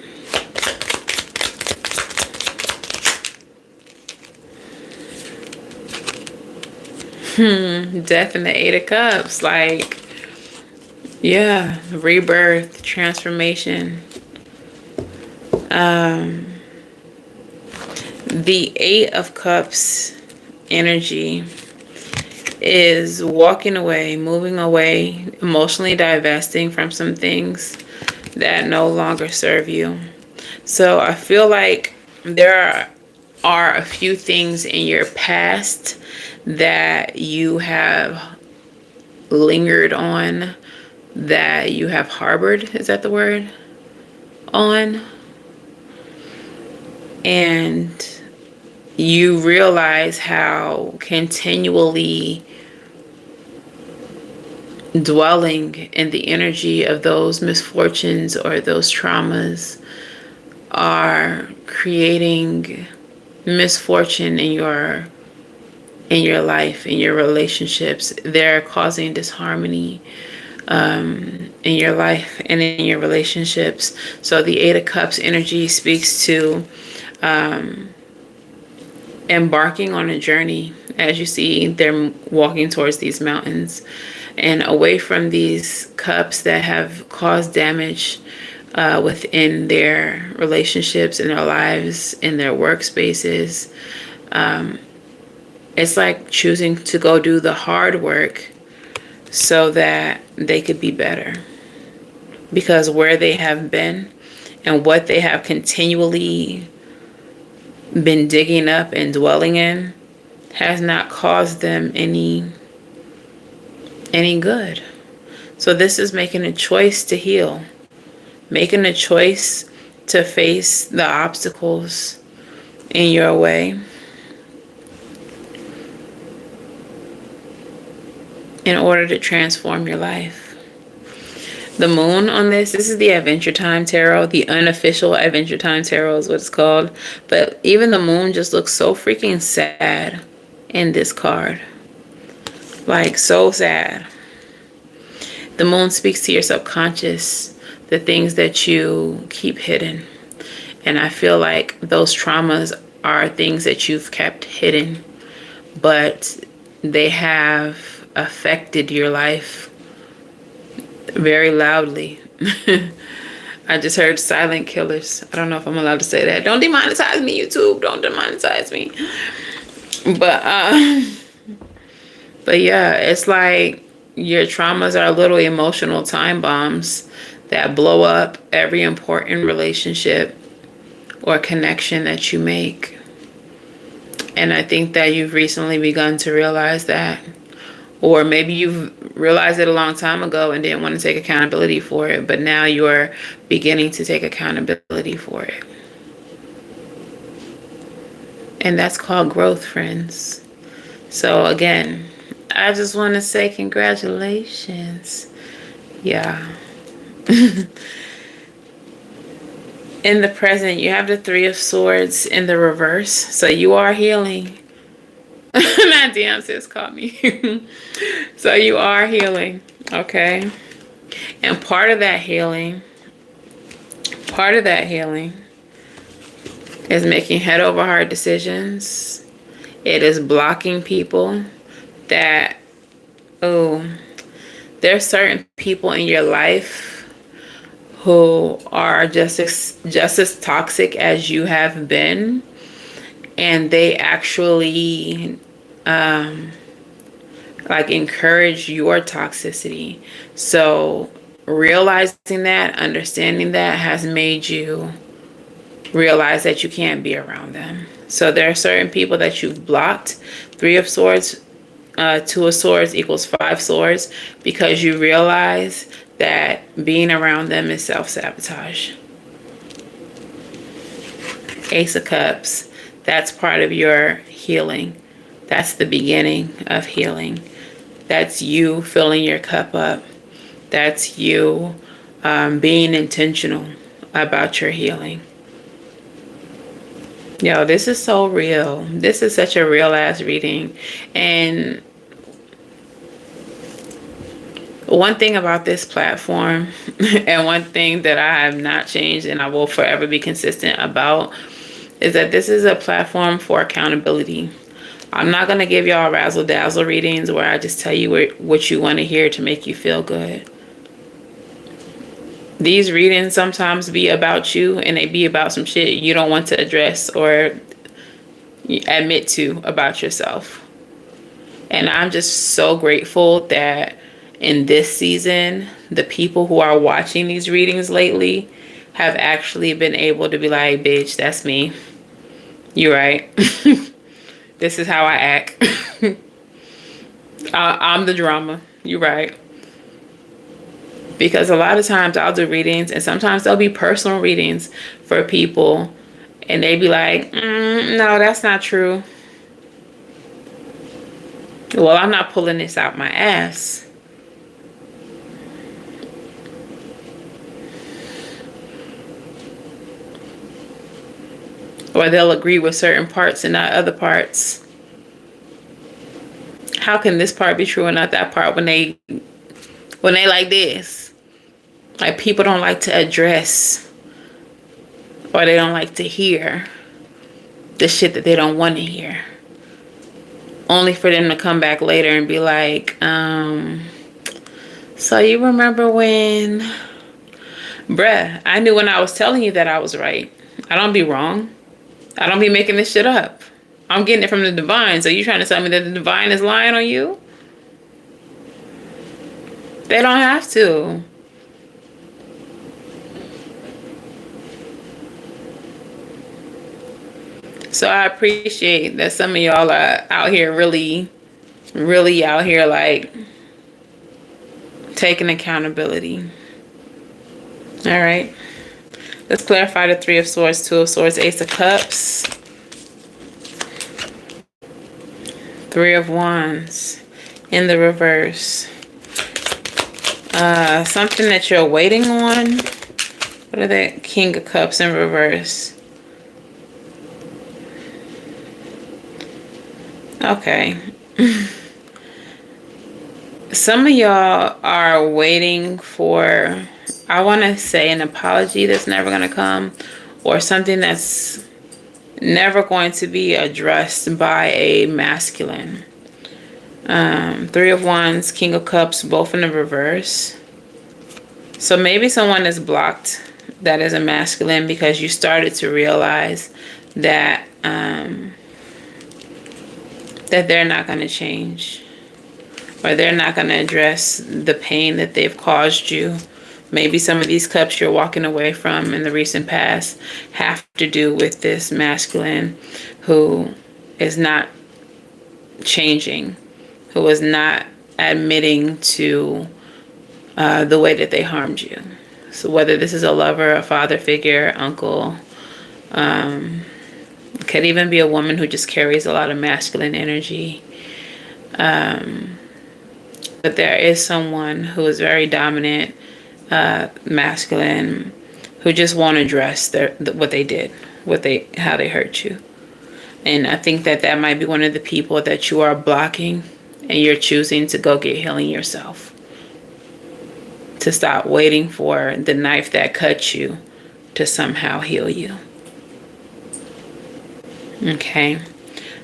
Death and the Eight of Cups. Like, yeah, rebirth, transformation. The Eight of Cups energy is walking away, moving away, emotionally divesting from some things that no longer serve you. So I feel like there are a few things in your past that you have lingered on, that you have harbored, is that the word? On. And you realize how continually dwelling in the energy of those misfortunes or those traumas are creating misfortune in your life, in your relationships. They're causing disharmony in your life and in your relationships. So the Eight of Cups energy speaks to embarking on a journey. As you see, they're walking towards these mountains and away from these cups that have caused damage within their relationships, in their lives, in their workspaces. It's like choosing to go do the hard work so that they could be better. Because where they have been and what they have continually been digging up and dwelling in has not caused them any good. So this is making a choice to heal, making a choice to face the obstacles in your way in order to transform your life. The moon on this is the Adventure Time Tarot. The unofficial Adventure Time Tarot is what it's called. But even the moon just looks so freaking sad in this card. Like, so sad. The moon speaks to your subconscious, the things that you keep hidden. And I feel like those traumas are things that you've kept hidden, but they have affected your life very loudly. I just heard silent killers. I don't know if I'm allowed to say that. Don't demonetize me, YouTube. Don't demonetize me. But yeah, it's like your traumas are little emotional time bombs that blow up every important relationship or connection that you make. And I think that you've recently begun to realize that. Or maybe you've realized it a long time ago and didn't want to take accountability for it, but now you're beginning to take accountability for it. And that's called growth, friends. So again, I just want to say congratulations. Yeah. In the present, you have the Three of Swords in the reverse. So you are healing. That damn sis caught me. So you are healing, okay? And part of that healing is making head over heart decisions. It is blocking people that, there's certain people in your life who are just as toxic as you have been. And they actually like encourage your toxicity. So realizing that, understanding that has made you realize that you can't be around them. So there are certain people that you've blocked. Three of Swords, Two of Swords equals 5 swords, because you realize that being around them is self-sabotage. Ace of Cups. That's part of your healing. That's the beginning of healing. That's you filling your cup up. That's you being intentional about your healing. Yo, this is so real. This is such a real ass reading. And one thing about this platform, and one thing that I have not changed and I will forever be consistent about, is that this is a platform for accountability. I'm not going to give y'all razzle dazzle readings where I just tell you what you want to hear to make you feel good. These readings sometimes be about you, and they be about some shit you don't want to address or admit to about yourself. And I'm just so grateful that in this season, the people who are watching these readings lately have actually been able to be like, bitch, that's me. You're right. This is how I act. I'm the drama. You're right. Because a lot of times I'll do readings, and sometimes they'll be personal readings for people, and they be like, no, that's not true. Well, I'm not pulling this out my ass. Or they'll agree with certain parts and not other parts. How can this part be true and not that part when they like this? Like, people don't like to address, or they don't like to hear the shit that they don't want to hear. Only for them to come back later and be like, so you remember when, bruh, I knew when I was telling you that I was right. I don't be wrong. I don't be making this shit up. I'm getting it from the divine. So you trying to tell me that the divine is lying on you? They don't have to. So I appreciate that some of y'all are out here really out here like taking accountability. All right. Let's clarify the Three of Swords, Two of Swords, Ace of Cups, Three of Wands in the reverse. Something that you're waiting on. What are the King of Cups in reverse? Okay. Some of y'all are waiting for, I want to say, an apology that's never going to come, or something that's never going to be addressed by a masculine. Three of Wands, King of Cups, both in the reverse. So maybe someone is blocked that is a masculine because you started to realize that that they're not going to change, or they're not going to address the pain that they've caused you. Maybe some of these cups you're walking away from in the recent past have to do with this masculine who is not changing, who is not admitting to the way that they harmed you. So whether this is a lover, a father figure, uncle, could even be a woman who just carries a lot of masculine energy. But there is someone who is very dominant, masculine, who just won't address what they did, how they hurt you. And I think that might be one of the people that you are blocking, and you're choosing to go get healing yourself. To stop waiting for the knife that cut you to somehow heal you. Okay?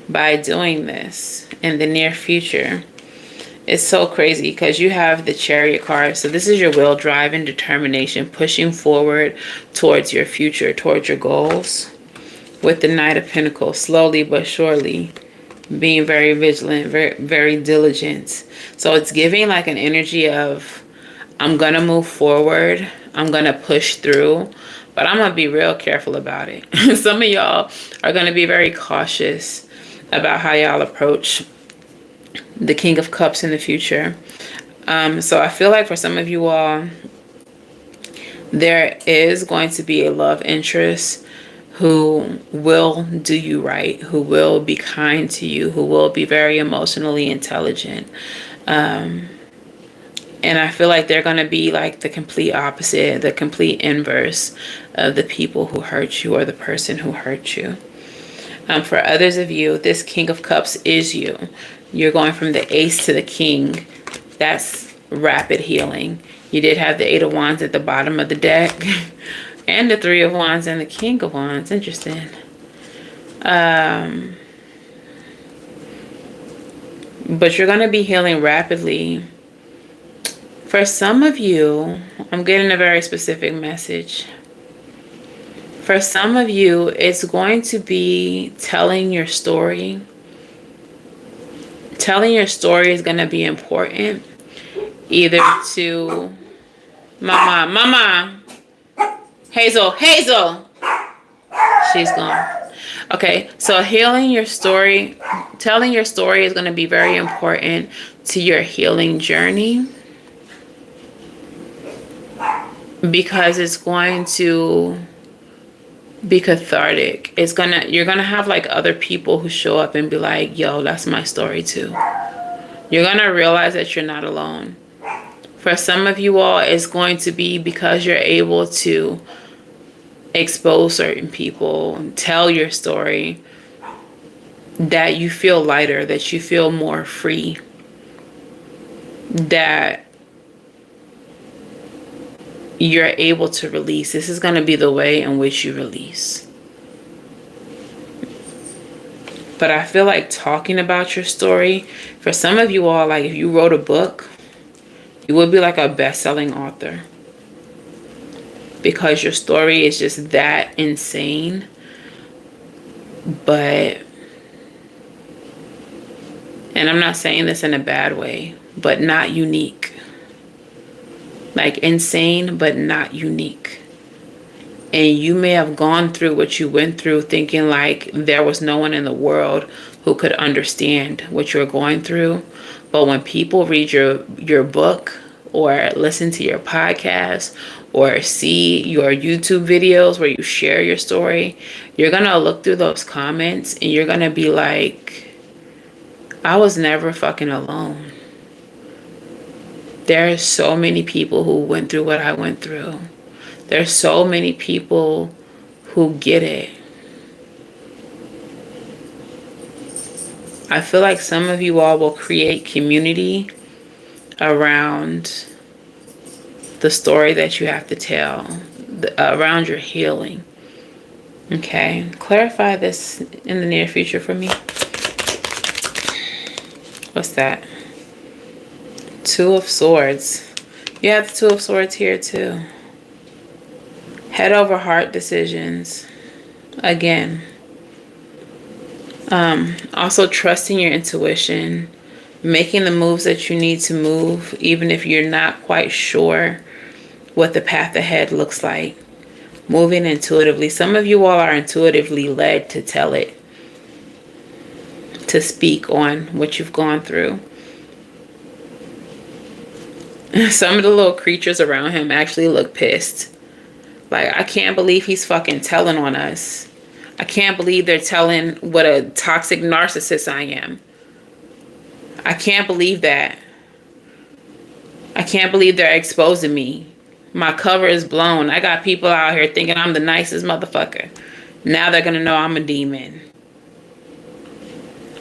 By doing this in the near future, it's so crazy because you have the Chariot card. So this is your will, drive, and determination, pushing forward towards your future, towards your goals. With the Knight of Pentacles, slowly but surely, being very vigilant, very diligent. So it's giving like an energy of, I'm going to move forward. I'm going to push through, but I'm going to be real careful about it. Some of y'all are going to be very cautious about how y'all approach the King of Cups in the future. So I feel like for some of you all, there is going to be a love interest who will do you right, who will be kind to you, who will be very emotionally intelligent. And I feel like they're going to be like the complete opposite, the complete inverse of the people who hurt you or the person who hurt you. For others of you, this King of Cups is you. You're going from the Ace to the King. That's rapid healing. You did have the Eight of Wands at the bottom of the deck. And the Three of Wands and the King of Wands. Interesting. But you're going to be healing rapidly. For some of you, I'm getting a very specific message. For some of you, it's going to be telling your story. Telling your story is going to be important. Either to Mama. Hazel. She's gone. Okay, so healing your story, telling your story is going to be very important to your healing journey. Because it's going to be cathartic. You're gonna have like other people who show up and be like, yo, that's my story too. You're gonna realize that you're not alone. For some of you all, it's going to be because you're able to expose certain people, tell your story, that you feel lighter, that you feel more free, that you're able to release. This is going to be the way in which you release. But I feel like talking about your story, for some of you all, like if you wrote a book, you would be like a best-selling author. Because your story is just that insane. But, and I'm not saying this in a bad way, but not unique. Like insane, but not unique. And you may have gone through what you went through thinking like there was no one in the world who could understand what you're going through. But when people read your book or listen to your podcast or see your YouTube videos where you share your story, you're going to look through those comments and you're going to be like, I was never fucking alone. There are so many people who went through what I went through. There's so many people who get it. I feel like some of you all will create community around the story that you have to tell, around your healing. Okay, clarify this in the near future for me. What's that? Two of Swords. You have the Two of Swords here too. Head over heart decisions. Again. Also trusting your intuition. Making the moves that you need to move, even if you're not quite sure what the path ahead looks like. Moving intuitively. Some of you all are intuitively led to tell it. To speak on what you've gone through. Some of the little creatures around him actually look pissed. Like, I can't believe he's fucking telling on us. I can't believe they're telling what a toxic narcissist I am. I can't believe that. I can't believe they're exposing me. My cover is blown. I got people out here thinking I'm the nicest motherfucker. Now they're gonna know I'm a demon.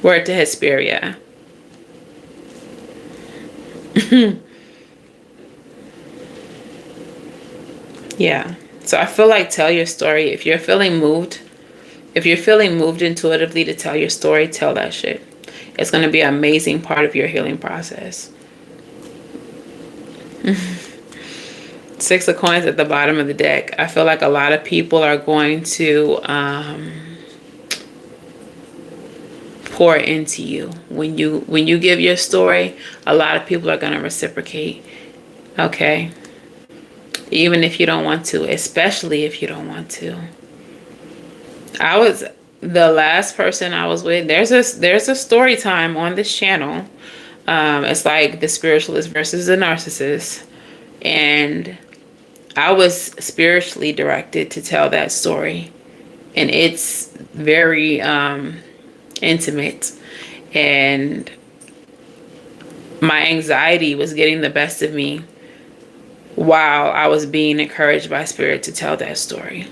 Word to Hesperia. Yeah. So I feel like tell your story. If you're feeling moved intuitively to tell your story, tell that shit. It's going to be an amazing part of your healing process. Six of Coins at the bottom of the deck. I feel like a lot of people are going to pour into you. When you give your story, a lot of people are going to reciprocate. Okay? Even if you don't want to, especially if you don't want to. The last person I was with, there's a story time on this channel. It's like the spiritualist versus the narcissist. And I was spiritually directed to tell that story. And it's very intimate. And my anxiety was getting the best of me while I was being encouraged by Spirit to tell that story.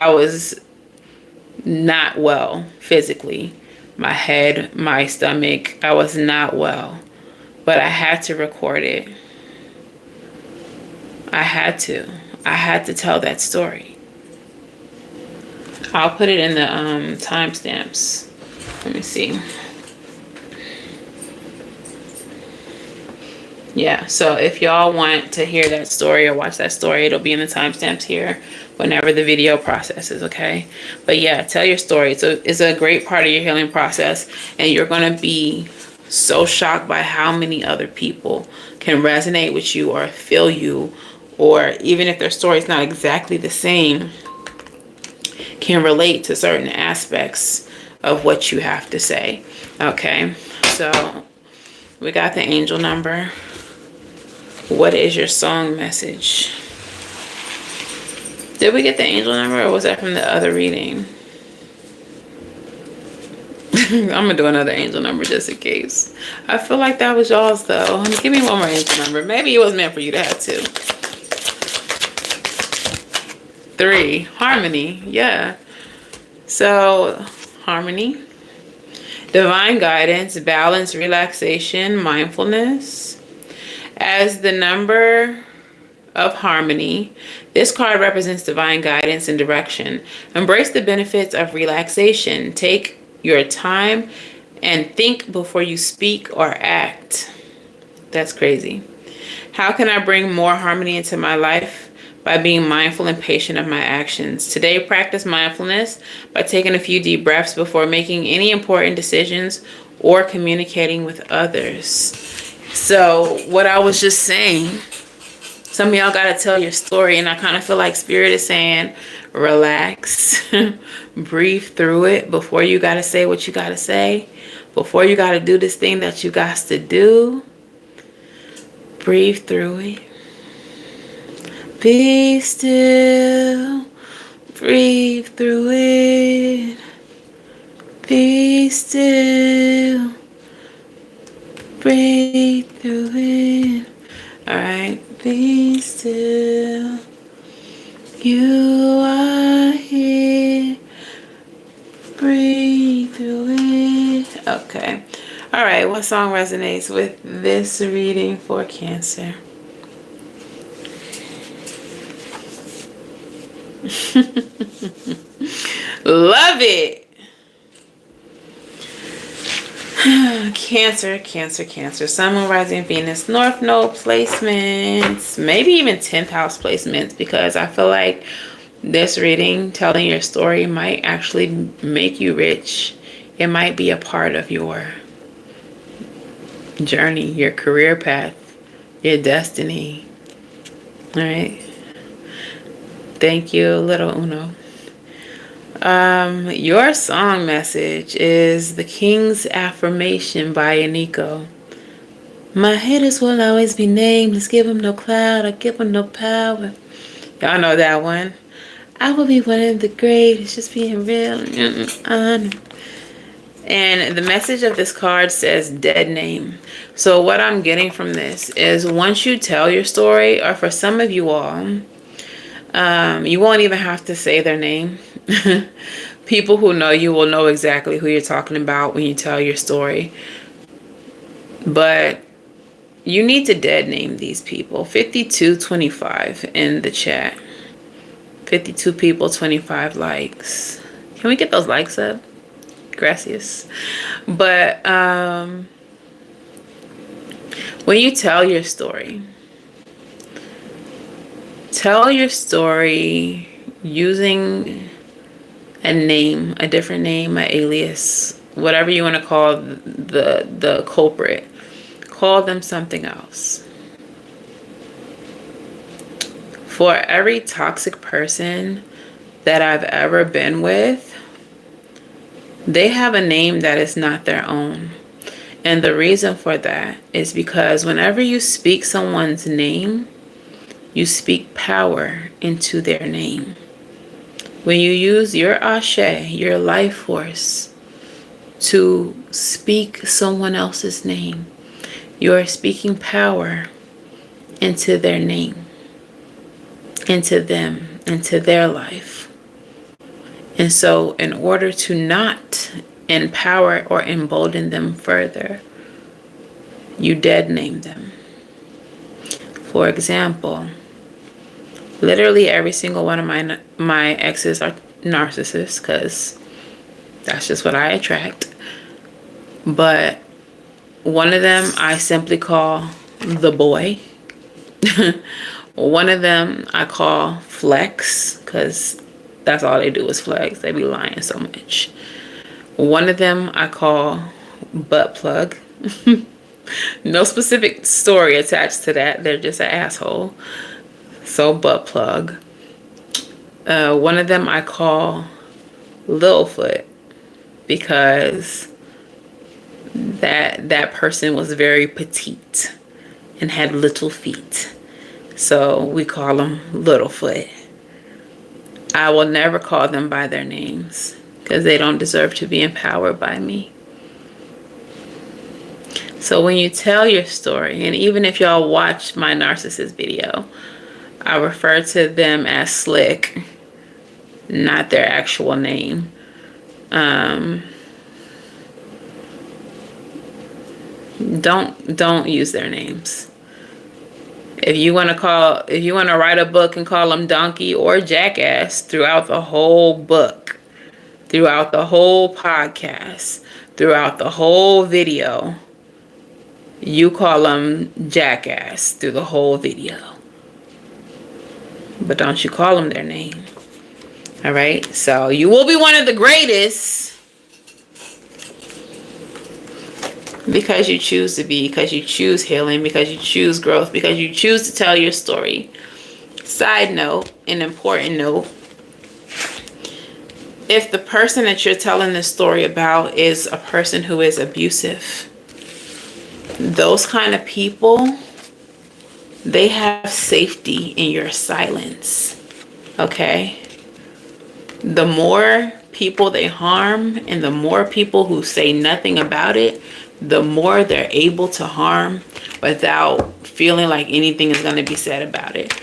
I was not well physically. My head, my stomach, I was not well. But I had to record it. I had to tell that story. I'll put it in the timestamps. Let me see. Yeah, so if y'all want to hear that story or watch that story, it'll be in the timestamps here whenever the video processes, okay? But yeah, tell your story. It's a great part of your healing process, and you're going to be so shocked by how many other people can resonate with you or feel you, or even if their story is not exactly the same, can relate to certain aspects of what you have to say, okay? So we got the angel number. What is your song message? Did we get the angel number, or was that from the other reading? I'm gonna do another angel number just in case. I feel like that was y'all's though. Give me one more angel number. Maybe it was meant for you to have two. 3, harmony. Yeah. So, harmony, divine guidance, balance, relaxation, mindfulness. As the number of harmony, this card represents divine guidance and direction. Embrace the benefits of relaxation. Take your time and think before you speak or act. That's crazy. How can I bring more harmony into my life? By being mindful and patient of my actions. Today, practice mindfulness by taking a few deep breaths before making any important decisions or communicating with others. So what I was just saying, some of y'all got to tell your story. And I kind of feel like Spirit is saying, relax, breathe through it before you got to say what you got to say. Before you got to do this thing that you got to do, breathe through it. Be still, breathe through it. Be still, breathe through it. All right, be still. You are here. Breathe through it. Okay. All right, what song resonates with this reading for Cancer? Love it. Cancer, Cancer, Cancer. Sun, Moon, Rising, Venus, North Node placements. Maybe even 10th house placements, because I feel like this reading, telling your story, might actually make you rich. It might be a part of your journey, your career path, your destiny. All right. Thank you, little Uno. Your song message is The King's Affirmation by Aniko. My haters will always be nameless. Give them no cloud. I give them no power. Y'all know that one. I will be one of the greatest. Just being real. And the message of this card says dead name. So what I'm getting from this is, once you tell your story, or for some of you all, you won't even have to say their name. People who know you will know exactly who you're talking about when you tell your story. But you need to dead name these people. 5225 in the chat. 52 people, 25 likes. Can we get those likes up? Gracias. But when you tell your story using a name, a different name, an alias, whatever you want to call the culprit. Call them something else. For every toxic person that I've ever been with, they have a name that is not their own. And the reason for that is because whenever you speak someone's name, you speak power into their name. When you use your ashe, your life force, to speak someone else's name, you are speaking power into their name, into them, into their life. And so in order to not empower or embolden them further, you dead name them. For example, literally every single one of my exes are narcissists, because that's just what I attract. But one of them I simply call the boy. One of them I call flex, because that's all they do is flex. They be lying so much. One of them I call butt plug. No specific story attached to that. They're just an asshole. So butt plug. One of them I call Littlefoot, because that person was very petite and had little feet. So we call them Littlefoot. I will never call them by their names, because they don't deserve to be empowered by me. So when you tell your story, and even if y'all watch my narcissist video, I refer to them as slick, not their actual name. Don't use their names. If you want to write a book and call them donkey or jackass throughout the whole book, throughout the whole podcast, throughout the whole video, you call them jackass through the whole video. But don't you call them their name. All right? So you will be one of the greatest. Because you choose to be, because you choose healing, because you choose growth, because you choose to tell your story. Side note, an important note. If the person that you're telling this story about is a person who is abusive, those kind of people, they have safety in your silence. Okay? The more people they harm and the more people who say nothing about it, the more they're able to harm without feeling like anything is going to be said about it.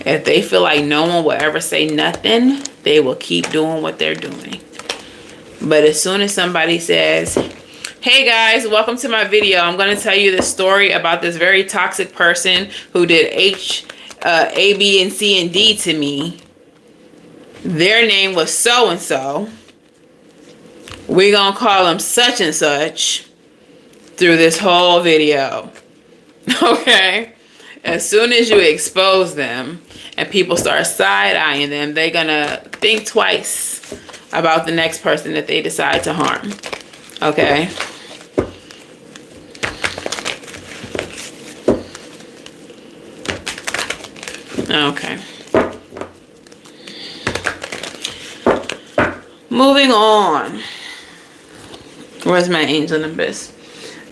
If they feel like no one will ever say nothing, they will keep doing what they're doing. But as soon as somebody says, hey guys, welcome to my video, I'm going to tell you this story about this very toxic person who did A, B, and C, and D to me. Their name was so-and-so. We're going to call them such and such through this whole video. Okay? As soon as you expose them and people start side-eyeing them, they're going to think twice about the next person that they decide to harm. Okay? Okay. Moving on. Where's my angel numbers?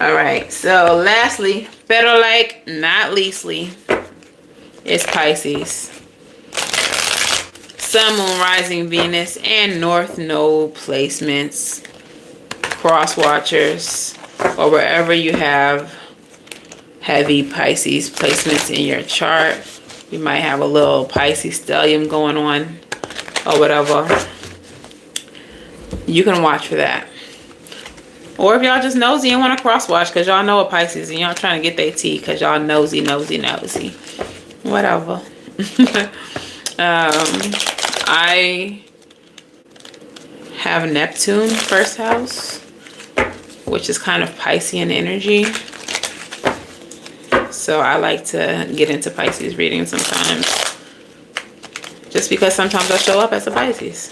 Alright, so lastly, better like, not leastly, is Pisces. Sun, Moon, Rising, Venus, and North Node placements, cross watchers, or wherever you have heavy Pisces placements in your chart. You might have a little Pisces stellium going on or whatever. You can watch for that. Or if y'all just nosy and want to cross watch because y'all know a Pisces and y'all trying to get their tea because y'all nosy. Whatever. I have Neptune first house, which is kind of Piscean energy. So I like to get into Pisces reading sometimes. Just because sometimes I show up as a Pisces.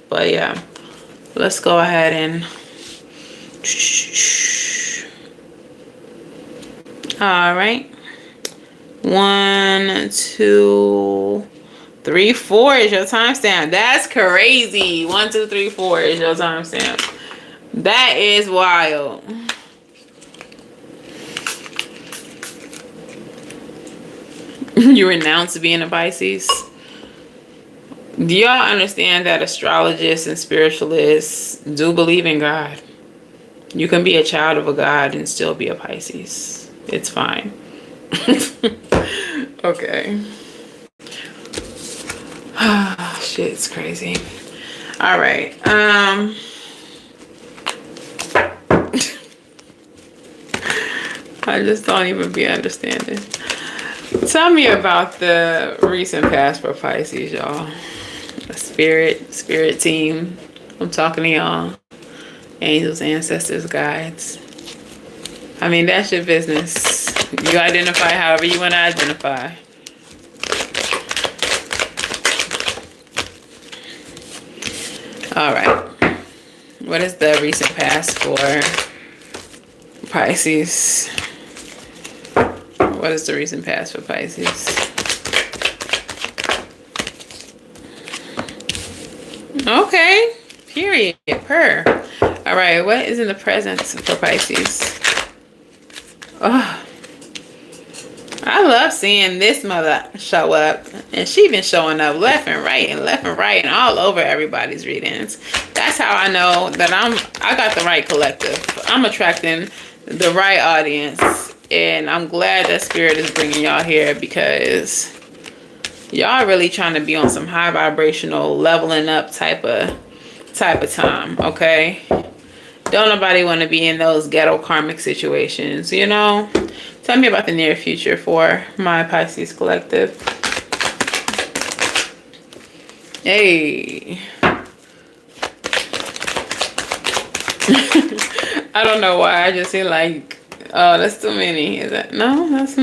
But yeah, let's go ahead and... Alright. 1, 2, 3, 4 is your timestamp. That's crazy. 1, 2, 3, 4 is your timestamp. That is wild. You renounce being a Pisces. Do y'all understand that astrologists and spiritualists do believe in God? You can be a child of a God and still be a Pisces. It's fine. Okay. Shit, it's crazy. All right. I just don't even be understanding. Tell me about the recent past for Pisces, y'all. Spirit team. I'm talking to y'all. Angels, ancestors, guides. I mean, that's your business. You identify however you want to identify. All right. What is the recent past for Pisces? What is the recent past for Pisces? Okay. Period. Per. All right. What is in the present for Pisces? Oh, I love seeing this mother show up, and she been showing up left and right and all over everybody's readings. That's how I know that I got the right collective. I'm attracting the right audience, and I'm glad that Spirit is bringing y'all here because y'all really trying to be on some high vibrational leveling up type of time. Okay, don't nobody want to be in those ghetto karmic situations, you know. Tell me about the near future for my Pisces collective. Hey. I don't know why. I just feel like, oh, that's too many. Is that, no? That's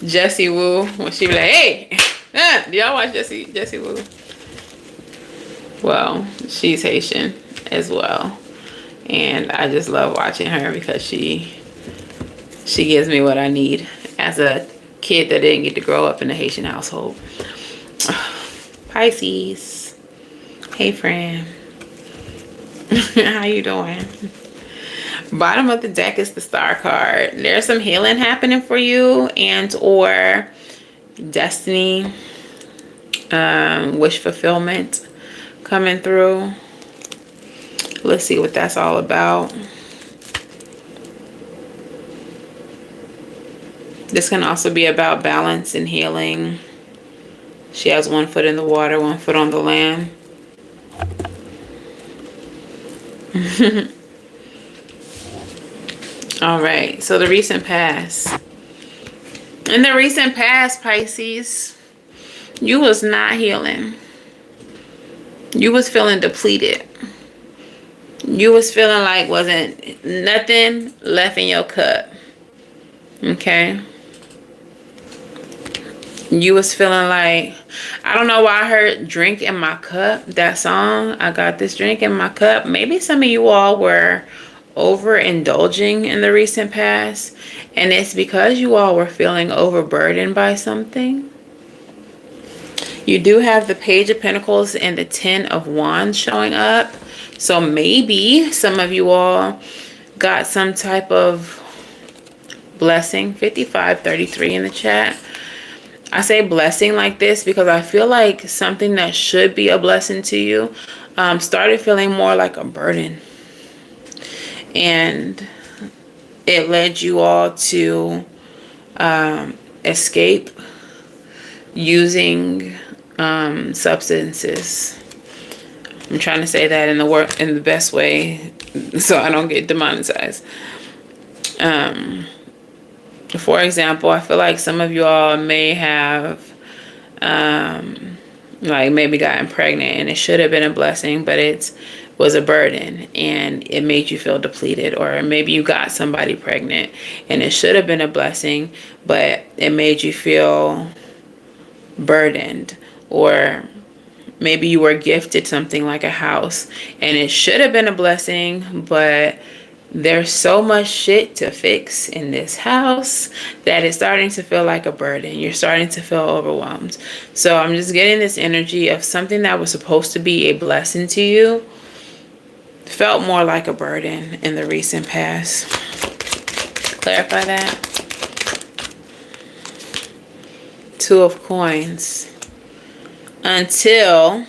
Jessie Woo. When she be like, hey. Do y'all watch Jessie Woo? Well, she's Haitian as well. And I just love watching her because she gives me what I need as a kid that didn't get to grow up in a Haitian household. Pisces. Hey, friend. How you doing? Bottom of the deck is the Star card. There's some healing happening for you, and or destiny, wish fulfillment coming through. Let's see what that's all about. This can also be about balance and healing. She has one foot in the water, one foot on the land. All right, so the recent past. In the recent past, Pisces, you was not healing. You was feeling depleted. You was feeling like wasn't nothing left in your cup. Okay? You was feeling like, I don't know why I heard drink in my cup, that song. I got this drink in my cup. Maybe some of you all were overindulging in the recent past, and it's because you all were feeling overburdened by something. You do have the Page of Pentacles and the Ten of Wands showing up, so maybe some of you all got some type of blessing. 5533 in the chat. I say blessing like this because I feel like something that should be a blessing to you started feeling more like a burden. And it led you all to escape using substances. I'm trying to say that in the best way so I don't get demonetized. For example, I feel like some of you all may have like maybe gotten pregnant and it should have been a blessing, but it was a burden and it made you feel depleted. Or maybe you got somebody pregnant and it should have been a blessing, but it made you feel burdened. Or maybe you were gifted something like a house and it should have been a blessing, but there's so much shit to fix in this house that it's starting to feel like a burden. You're starting to feel overwhelmed. So I'm just getting this energy of something that was supposed to be a blessing to you felt more like a burden in the recent past. Clarify that. Two of Coins. Until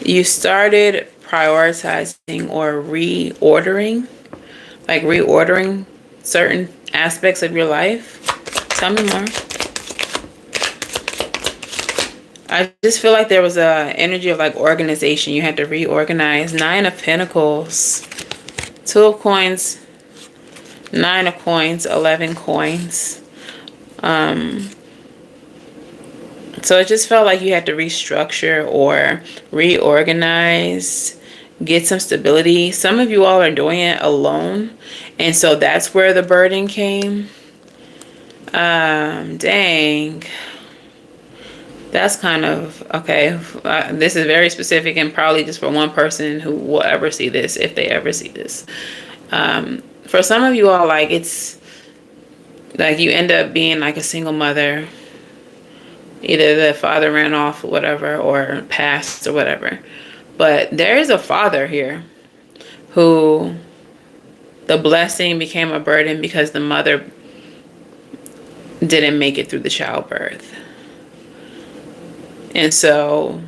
you started prioritizing or reordering certain aspects of your life. Tell me more. I just feel like there was a energy of like organization. You had to reorganize. 9 of Pentacles, 2 of Coins, 9 of Coins, 11 coins. So it just felt like you had to restructure or reorganize, get some stability. Some of you all are doing it alone, and so that's where the burden came. Dang. That's kind of, okay. This is very specific and probably just for one person who will ever see this, if they ever see this. For some of you all, like, it's like you end up being like a single mother. Either the father ran off or whatever, or passed or whatever. But there is a father here who the blessing became a burden because the mother didn't make it through the childbirth. And so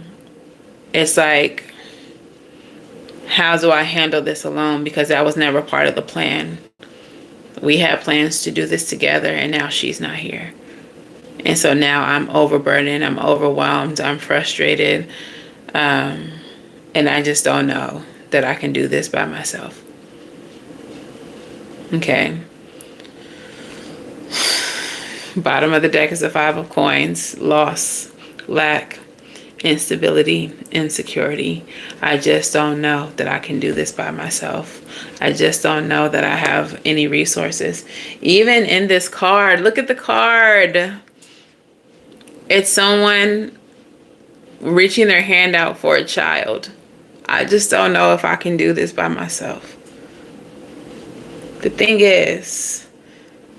it's like, how do I handle this alone? Because that was never part of the plan. We had plans to do this together, and now she's not here. And so now I'm overburdened, I'm overwhelmed, I'm frustrated, and I just don't know that I can do this by myself. Okay. Bottom of the deck is the 5 of Coins, loss, lack, instability, insecurity. I just don't know that I can do this by myself. I just don't know that I have any resources. Even in this card, look at the card. It's someone reaching their hand out for a child. I just don't know if I can do this by myself. The thing is,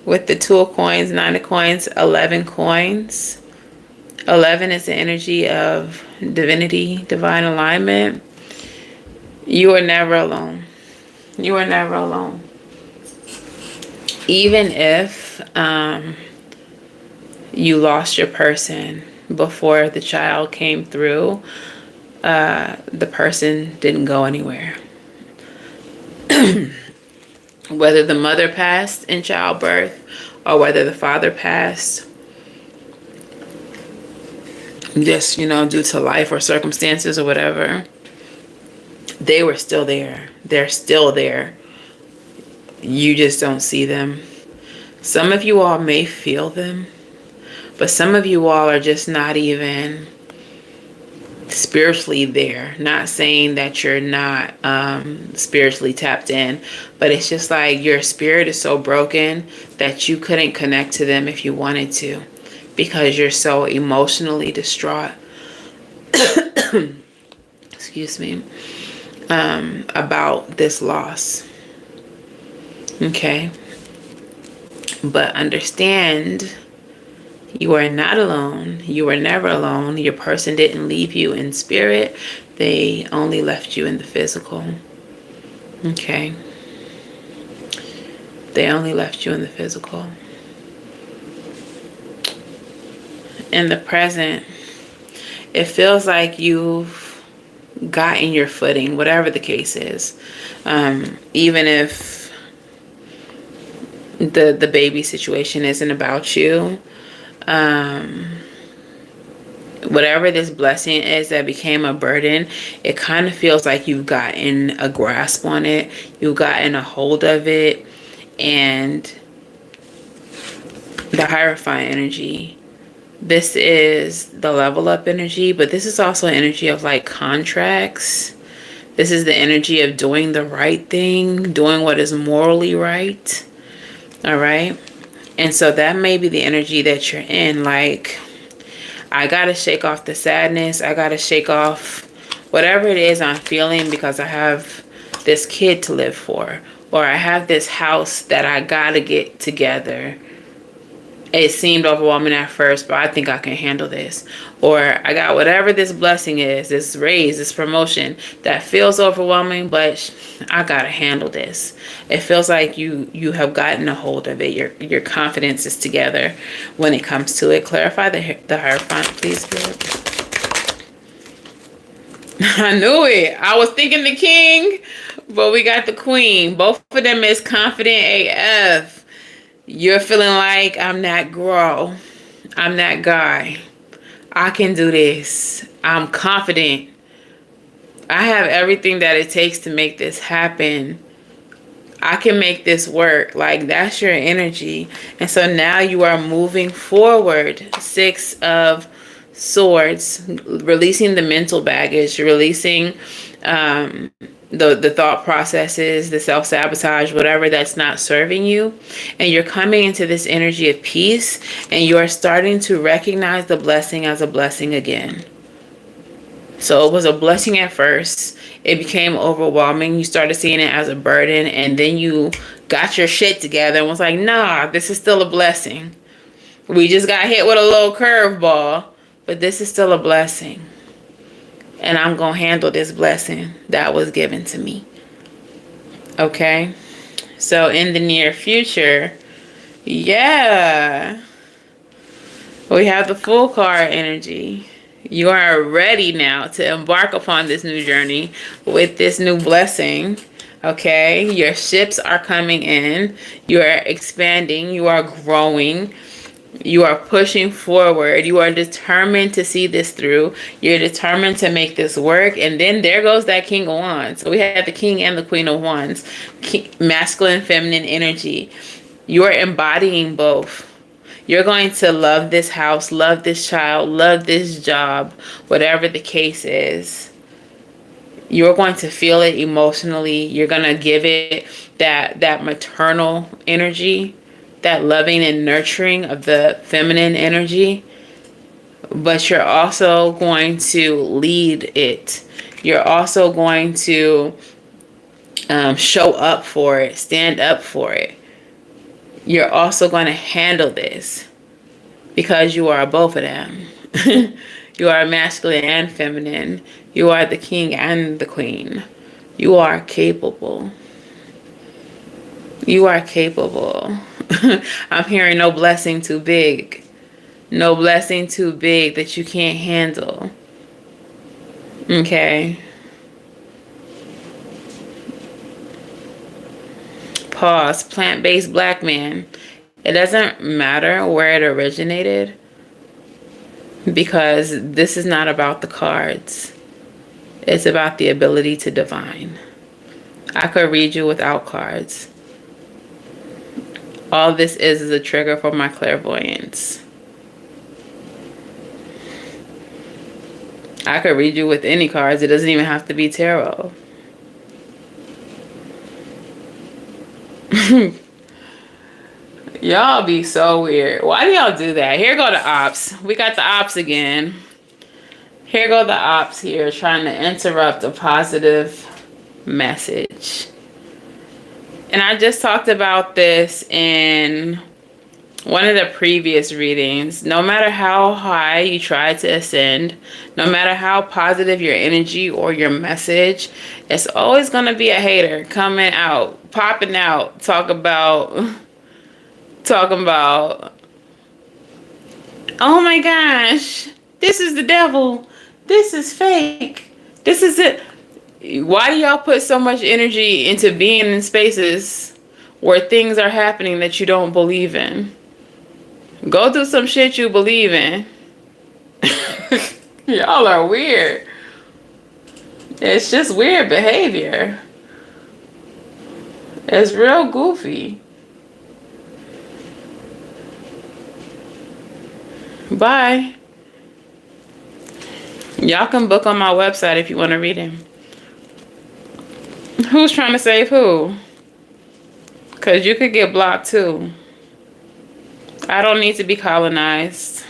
with the 2 of coins, 9 of coins, 11 coins, 11 is the energy of divinity, divine alignment. You are never alone. You are never alone. Even if you lost your person before the child came through, the person didn't go anywhere. Whether the mother passed in childbirth or whether the father passed, just, due to life or circumstances or whatever, they were still there. They're still there. You just don't see them. Some of you all may feel them, but some of you all are just not even spiritually there. Not saying that you're not spiritually tapped in, but it's just like your spirit is so broken that you couldn't connect to them if you wanted to, because you're so emotionally distraught. Excuse me. About this loss. Okay. But understand, you are not alone. You were never alone. Your person didn't leave you in spirit. They only left you in the physical. Okay. They only left you in the physical. In the present, it feels like you've gotten your footing, whatever the case is. Even if the baby situation isn't about you, whatever this blessing is that became a burden, it kind of feels like you've gotten a grasp on it, you've gotten a hold of it. And the Hierophant energy, this is the level up energy, but this is also energy of like contracts. This is the energy of doing the right thing, doing what is morally right. All right. And so that may be the energy that you're in. Like, I got to shake off the sadness. I got to shake off whatever it is I'm feeling because I have this kid to live for, or I have this house that I got to get together. It seemed overwhelming at first, but I think I can handle this. Or I got whatever this blessing is, this raise, this promotion that feels overwhelming, but I got to handle this. It feels like you have gotten a hold of it. Your confidence is together when it comes to it. Clarify the Hierophant, please, Spirit. I knew it. I was thinking the King, but we got the Queen. Both of them is confident AF. You're feeling like, I'm that girl. I'm that guy. I can do this. I'm confident. I have everything that it takes to make this happen. I can make this work. Like, that's your energy. And so now you are moving forward. 6 of Swords. Releasing the mental baggage. Releasing the thought processes, the self-sabotage, whatever that's not serving you. And you're coming into this energy of peace, and you are starting to recognize the blessing as a blessing again. So it was a blessing at first. It became overwhelming. You started seeing it as a burden, and then you got your shit together and was like, nah, this is still a blessing. We just got hit with a little curveball, but this is still a blessing. And I'm going to handle this blessing that was given to me. Okay? So in the near future, yeah, we have the Fool card energy. You are ready now to embark upon this new journey with this new blessing. Okay? Your ships are coming in. You are expanding. You are growing. You are pushing forward. You are determined to see this through. You're determined to make this work. And then there goes that King of Wands. So we have the King and the Queen of Wands. Masculine, feminine energy. You're embodying both. You're going to love this house, love this child, love this job, whatever the case is. You're going to feel it emotionally. You're going to give it that maternal energy, that loving and nurturing of the feminine energy. But you're also going to lead it. You're also going to show up for it, stand up for it. You're also going to handle this because you are both of them. You are masculine and feminine. You are the king and the queen. You are capable. You are capable. I'm hearing no blessing too big. No blessing too big that you can't handle. Okay. Pause. Plant-based black man. It doesn't matter where it originated because this is not about the cards. It's about the ability to divine. I could read you without cards. All this is a trigger for my clairvoyance. I could read you with any cards. It doesn't even have to be tarot. Y'all be so weird. Why do y'all do that? Here go the ops. We got the ops again. Here go the ops here trying to interrupt a positive message. And I just talked about this in one of the previous readings. No matter how high you try to ascend, no matter how positive your energy or your message, it's always going to be a hater coming out, popping out, talking about, oh my gosh, this is the devil. This is fake. This is it. Why do y'all put so much energy into being in spaces where things are happening that you don't believe in? Go do some shit you believe in. Y'all are weird. It's just weird behavior. It's real goofy. Bye. Y'all can book on my website if you want to read him. Who's trying to save who? Because you could get blocked too. I don't need to be colonized.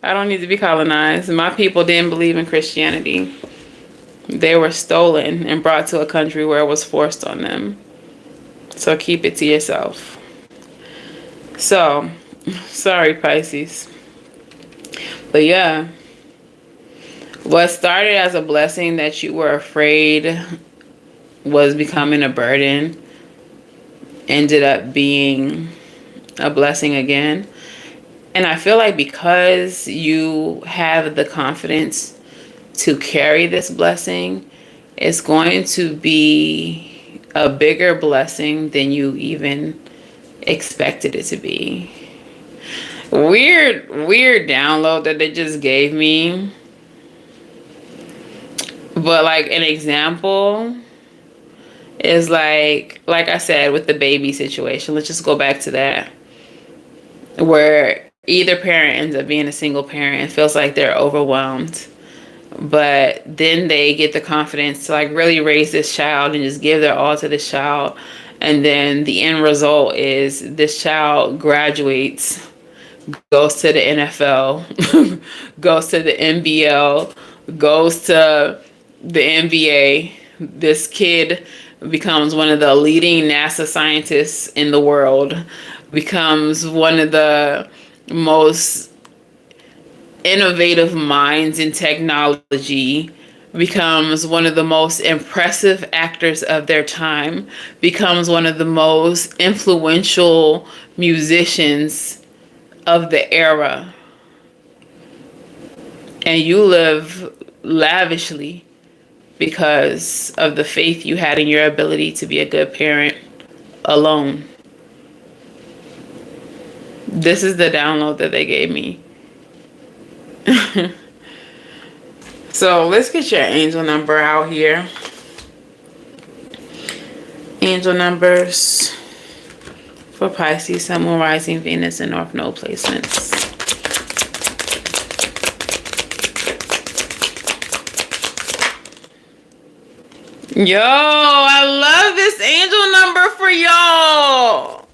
I don't need to be colonized. My people didn't believe in Christianity. They were stolen and brought to a country where it was forced on them. So keep it to yourself. So, sorry Pisces. But yeah, what started as a blessing that you were afraid was becoming a burden ended up being a blessing again. And I feel like because you have the confidence to carry this blessing, it's going to be a bigger blessing than you even expected it to be. Weird download that they just gave me. But like an example is like I said with the baby situation. Let's just go back to that. Where either parent ends up being a single parent and feels like they're overwhelmed. But then they get the confidence to like really raise this child and just give their all to this child. And then the end result is this child graduates, goes to the NFL, goes to the NBL, goes to the NBA. This kid becomes one of the leading NASA scientists in the world, becomes one of the most innovative minds in technology, becomes one of the most impressive actors of their time, becomes one of the most influential musicians of the era. And you live lavishly because of the faith you had in your ability to be a good parent alone. This is the download that they gave me. So let's get your angel number out here. Angel numbers for Pisces, Sun, Moon, Rising, Venus, and North Node placements. Yo, I love this angel number for y'all.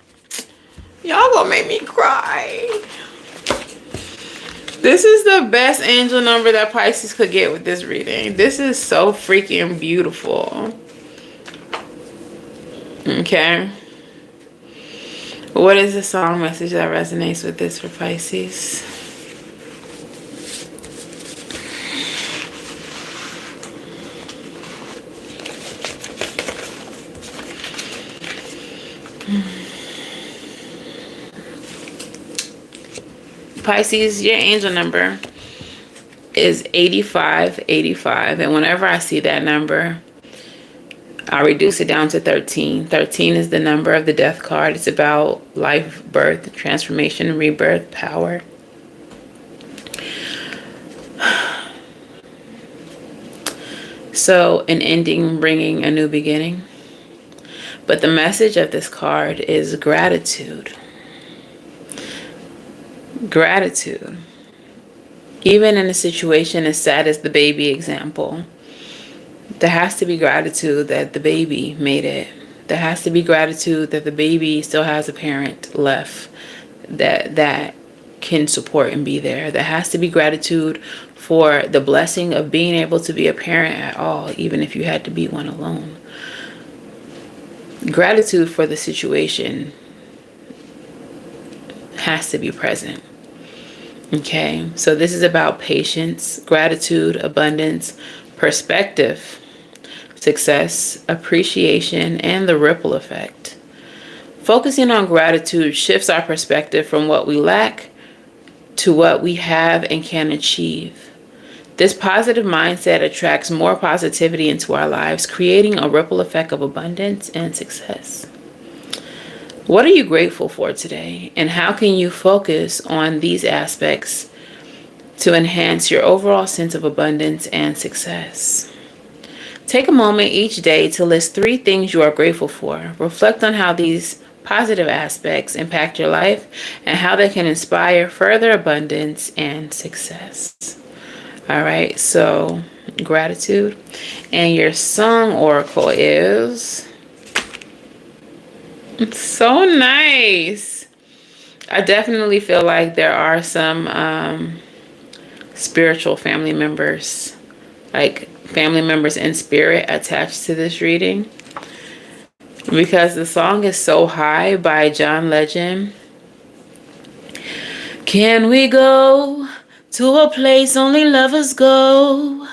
Y'all gonna make me cry. This is the best angel number that Pisces could get with this reading. This is so freaking beautiful. Okay. What is the song message that resonates with this for Pisces? Pisces, your angel number is 8585. And whenever I see that number, I reduce it down to 13. 13 is the number of the death card. It's about life, birth, transformation, rebirth, power. So an ending bringing a new beginning. But the message of this card is gratitude. Gratitude. Even in a situation as sad as the baby example, there has to be gratitude that the baby made it. There has to be gratitude that the baby still has a parent left that can support and be there. There has to be gratitude for the blessing of being able to be a parent at all, even if you had to be one alone. Gratitude for the situation has to be present. Okay, so this is about patience, gratitude, abundance, perspective, success, appreciation, and the ripple effect. Focusing on gratitude shifts our perspective from what we lack to what we have and can achieve. This positive mindset attracts more positivity into our lives, creating a ripple effect of abundance and success. What are you grateful for today? And how can you focus on these aspects to enhance your overall sense of abundance and success? Take a moment each day to list 3 things you are grateful for. Reflect on how these positive aspects impact your life and how they can inspire further abundance and success. All right, so gratitude. And your song oracle is... It's so nice. I definitely feel like there are some spiritual family members, like family members in spirit attached to this reading, because the song is So High by John Legend. Can we go to a place only lovers go,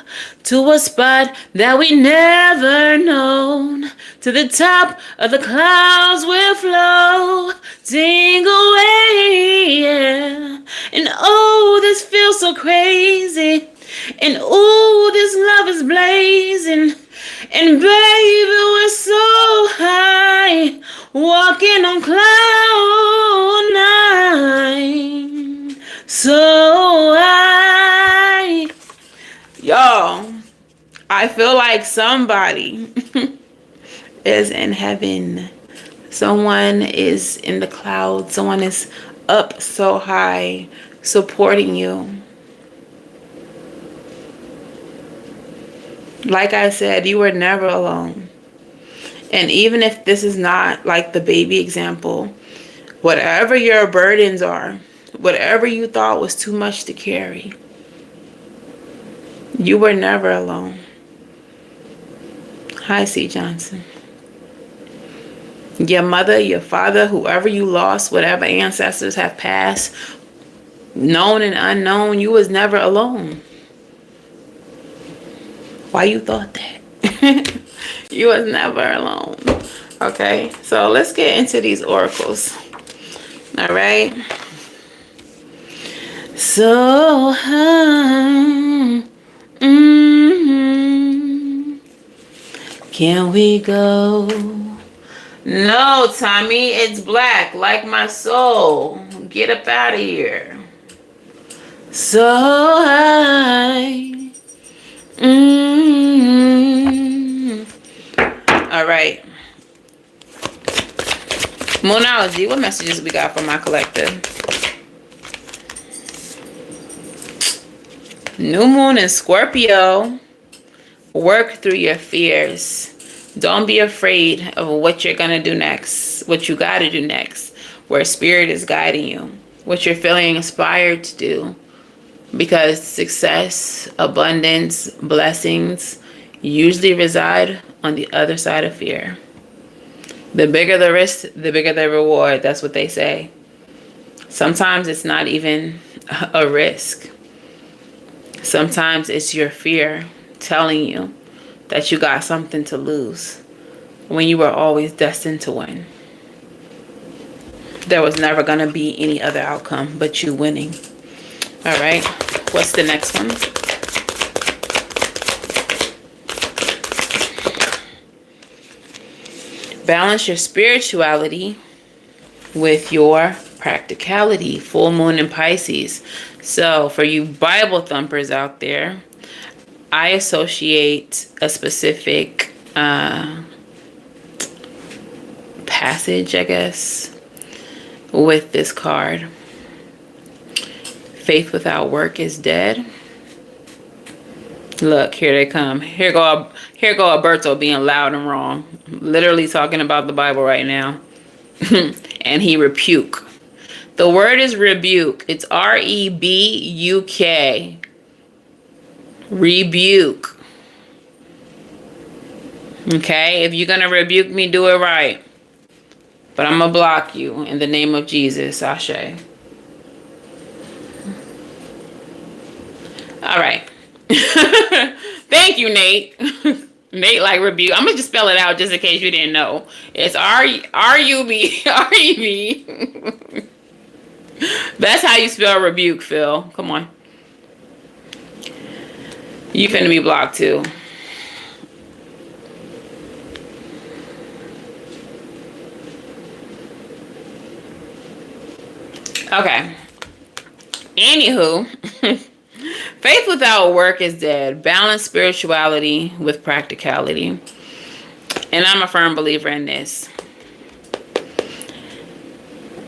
to a spot that we never known, to the top of the clouds we'll flow, sing away, yeah. And oh, this feels so crazy, and oh, this love is blazing, and baby, we're so high, walking on cloud 9, so high. Y'all, I feel like somebody is in heaven. Someone is in the clouds. Someone is up so high, supporting you. Like I said, you were never alone. And even if this is not like the baby example, whatever your burdens are, whatever you thought was too much to carry, you were never alone. Hi, C. Johnson. Your mother, your father, whoever you lost, whatever ancestors have passed, known and unknown, you was never alone. Why you thought that? You was never alone. Okay, so let's get into these oracles. All right. So, can we go? No, Tommy, it's black, like my soul. Get up out of here. So high. All right. Moonology, what messages we got from my collective? New moon in Scorpio. Work through your fears. Don't be afraid of what you're going to do next, what you got to do next. where spirit is guiding you, what you're feeling inspired to do. Because success, abundance, blessings usually reside on the other side of fear. The bigger the risk, the bigger the reward. That's what they say. Sometimes it's not even a risk. Sometimes it's your fear telling you that you got something to lose when you were always destined to win. There was never going to be any other outcome but you winning. All right. What's the next one? Balance your spirituality with your practicality. Full moon in Pisces. So for you Bible thumpers out there, I associate a specific passage, I guess, with this card. Faith without work is dead. Look, here they come. Here go Alberto being loud and wrong. Literally talking about the Bible right now. And he rebuke. The word is rebuke. It's R-E-B-U-K. Rebuke. Okay? If you're going to rebuke me, do it right. But I'm going to block you in the name of Jesus. Ashe. All right. Thank you, Nate. Nate like rebuke. I'm gonna just spell it out just in case you didn't know. It's R-U-B. R-E-B. That's how you spell rebuke, Phil. Come on. You finna be blocked too. Okay. Anywho. Faith without work is dead. Balance spirituality with practicality. And I'm a firm believer in this.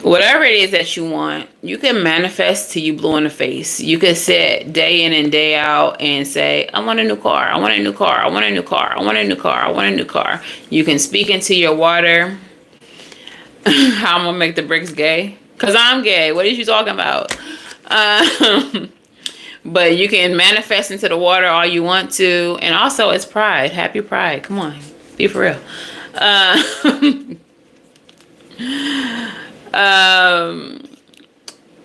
Whatever it is that you want, you can manifest till you blue in the face. You can sit day in and day out and say, I want a new car. I want a new car. I want a new car. I want a new car. I want a new car. You can speak into your water. How I'm going to make the bricks gay. Because I'm gay. What are you talking about? But you can manifest into the water all you want to. And also, it's Pride. Happy Pride. Come on. Be for real.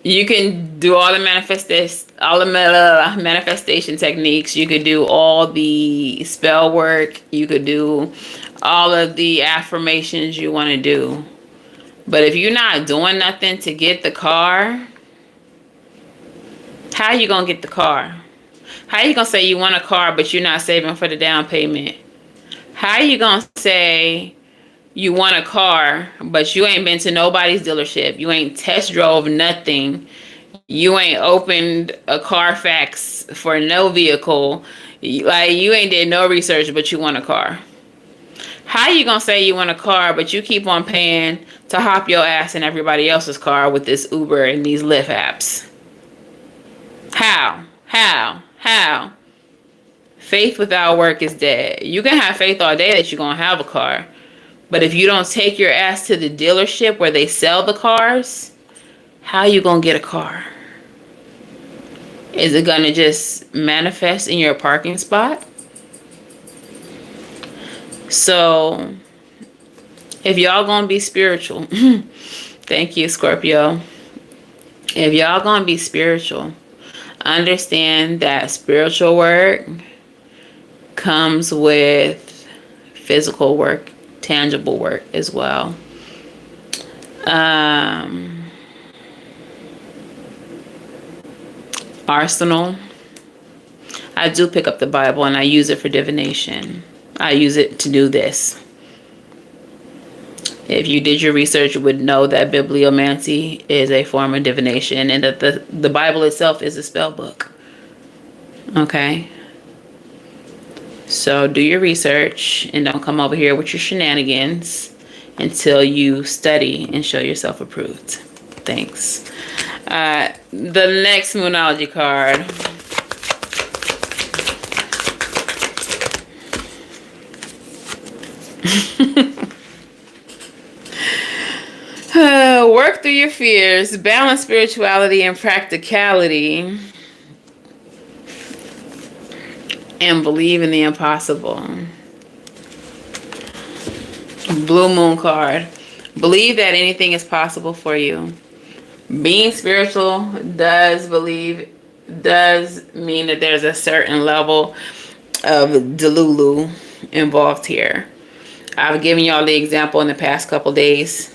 You can do all the manifestation techniques. You could do all the spell work. You could do all of the affirmations you want to do. But if you're not doing nothing to get the car, how you gonna get the car? How you gonna say you want a car but you're not saving for the down payment? How you gonna say you want a car but you ain't been to nobody's dealership? You ain't test drove nothing. You ain't opened a Carfax for no vehicle. Like, you ain't did no research but you want a car. How you gonna say you want a car but you keep on paying to hop your ass in everybody else's car with this Uber and these Lyft apps? How? Faith without work is dead. You can have faith all day that you're going to have a car. But if you don't take your ass to the dealership where they sell the cars, how you going to get a car? Is it going to just manifest in your parking spot? So, if y'all going to be spiritual, thank you, Scorpio. If y'all going to be spiritual, understand that spiritual work comes with physical work, tangible work as well. Arsenal. I do pick up the Bible and I use it for divination. I use it to do this. If you did your research, you would know that bibliomancy is a form of divination and that the Bible itself is a spell book. Okay? So do your research and don't come over here with your shenanigans until you study and show yourself approved. Thanks. The next Moonology card. Work through your fears, balance spirituality and practicality, and believe in the impossible. Blue moon card. Believe that anything is possible for you. Being spiritual does mean that there's a certain level of delulu involved here. I've given y'all the example in the past couple days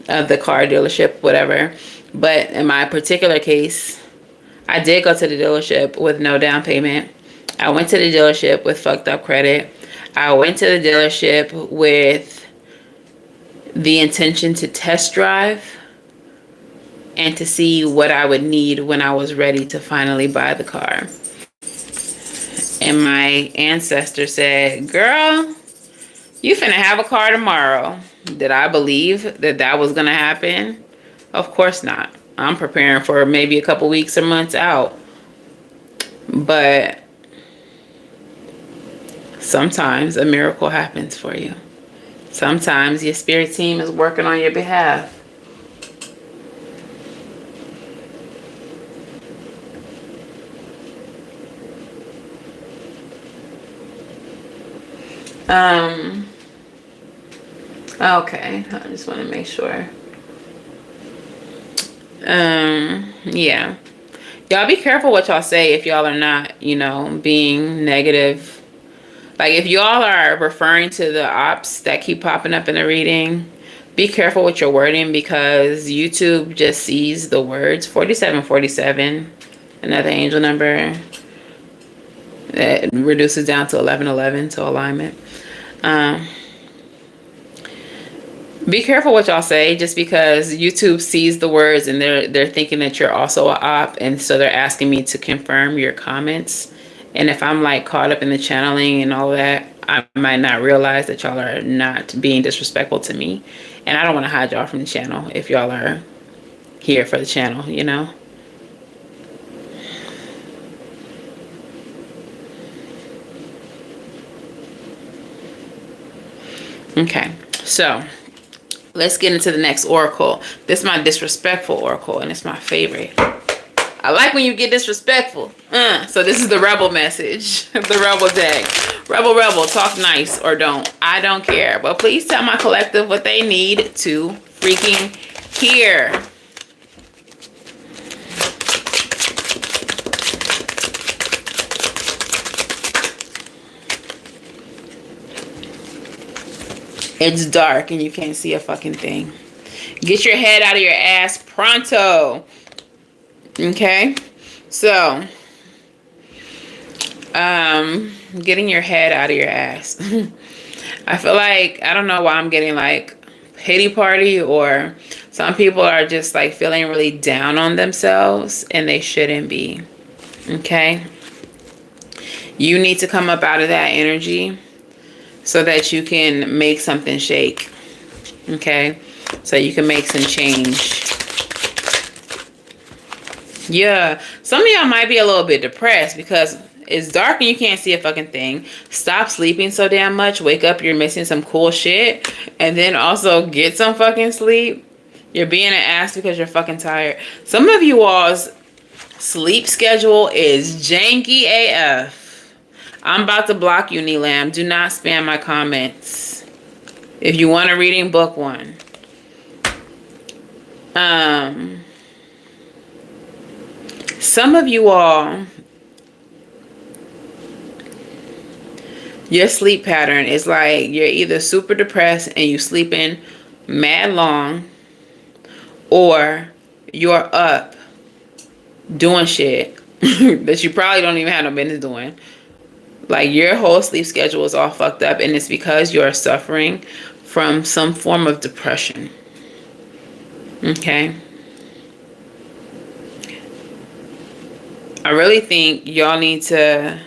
of the car dealership, whatever. But in my particular case, I did go to the dealership with no down payment. I went to the dealership with fucked up credit. I went to the dealership with the intention to test drive and to see what I would need when I was ready to finally buy the car. And my ancestor said, girl, you finna have a car tomorrow. Did I believe that that was gonna happen? Of course not. I'm preparing for maybe a couple weeks or months out. But sometimes a miracle happens for you. Sometimes your spirit team is working on your behalf. Okay, I just want to make sure. Yeah. Y'all be careful what y'all say if y'all are not, being negative. Like if y'all are referring to the ops that keep popping up in the reading, be careful with your wording because YouTube just sees the words. 4747, another angel number that reduces down to 1111 to alignment. Be careful what y'all say just because YouTube sees the words and they're thinking that you're also a op, and so they're asking me to confirm your comments. And if I'm like caught up in the channeling and all that, I might not realize that y'all are not being disrespectful to me. And I don't want to hide y'all from the channel if y'all are here for the channel, Okay, so let's get into the next oracle. This is my disrespectful oracle, and it's my favorite. I like when you get disrespectful. So this is the rebel message, the rebel deck. Rebel, talk nice or don't. I don't care. But please tell my collective what they need to freaking hear. It's dark and you can't see a fucking thing. Get your head out of your ass pronto. Okay? So, getting your head out of your ass. I feel like, I don't know why I'm getting like pity party, or some people are just like feeling really down on themselves and they shouldn't be. Okay? You need to come up out of that energy so that you can make something shake. Okay? So you can make some change. Yeah. Some of y'all might be a little bit depressed because it's dark and you can't see a fucking thing. Stop sleeping so damn much. Wake up, you're missing some cool shit. And then also get some fucking sleep. You're being an ass because you're fucking tired. Some of you all's sleep schedule is janky AF. I'm about to block you, Neelam. Do not spam my comments. If you want a reading, book one. Some of you all, your sleep pattern is like you're either super depressed and you sleeping mad long, or you're up doing shit that you probably don't even have no business doing. Like your whole sleep schedule is all fucked up, and it's because you're suffering from some form of depression. Okay? I really think y'all need to...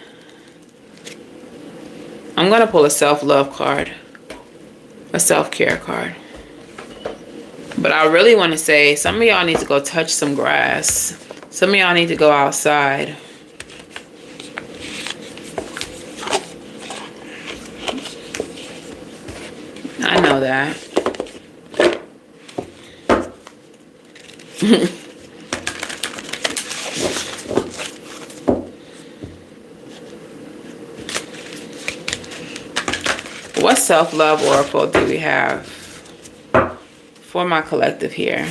I'm going to pull a self-love card. A self-care card. But I really want to say some of y'all need to go touch some grass. Some of y'all need to go outside. I know that. What self-love oracle do we have for my collective here?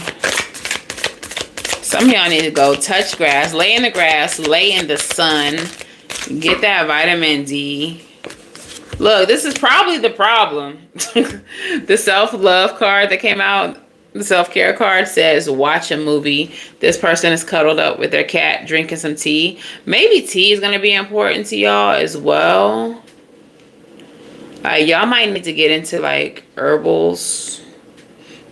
Some of y'all need to go touch grass, lay in the grass, lay in the sun, get that vitamin D. Look, this is probably the problem. The self-love card that came out, the self-care card, says watch a movie. This person is cuddled up with their cat drinking some tea. Maybe tea is going to be important to y'all as well. Y'all might need to get into like herbals.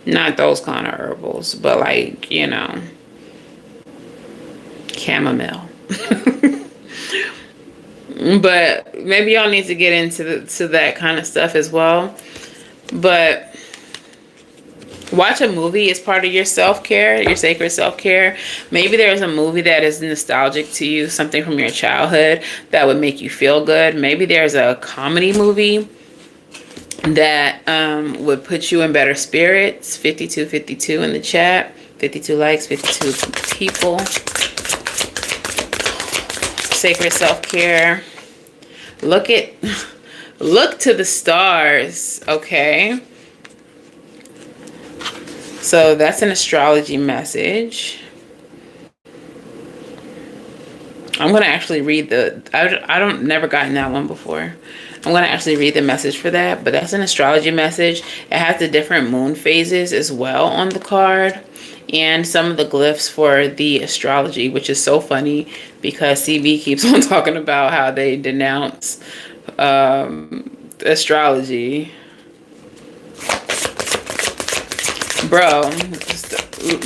Not those kind of herbals, but like, you know, chamomile. But maybe y'all need to get into that kind of stuff as well. But watch a movie as part of your self-care, your sacred self-care. Maybe there's a movie that is nostalgic to you, something from your childhood that would make you feel good. Maybe there's a comedy movie that would put you in better spirits. 5252 in the chat. 52 likes, 52 people. Sacred self-care. Look to the stars, okay? So that's an astrology message. I'm going to actually read I don't never gotten that one before. I'm going to actually read the message for that, but that's an astrology message. It has the different moon phases as well on the card, and some of the glyphs for the astrology, which is so funny because CB keeps on talking about how they denounce astrology. Bro,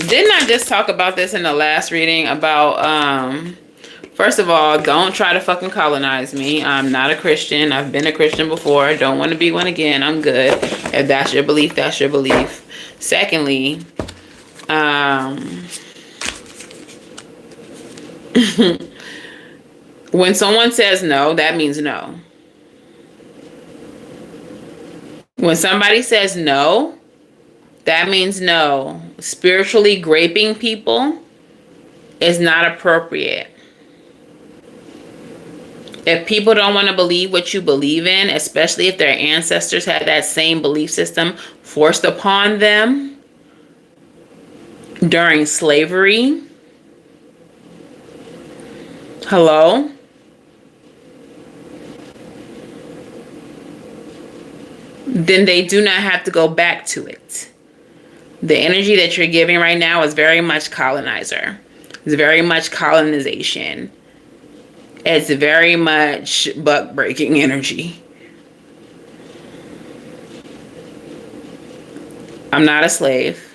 didn't I just talk about this in the last reading about first of all, don't try to fucking colonize me. I'm not a Christian. I've been a Christian before. I don't want to be one again. I'm good. If that's your belief, that's your belief. Secondly, when someone says no, that means no. When somebody says no, that means no. Spiritually graping people is not appropriate. If people don't want to believe what you believe in, especially if their ancestors had that same belief system forced upon them during slavery, hello? Then they do not have to go back to it. The energy that you're giving right now is very much colonizer. It's very much colonization. It's very much buck-breaking energy. I'm not a slave.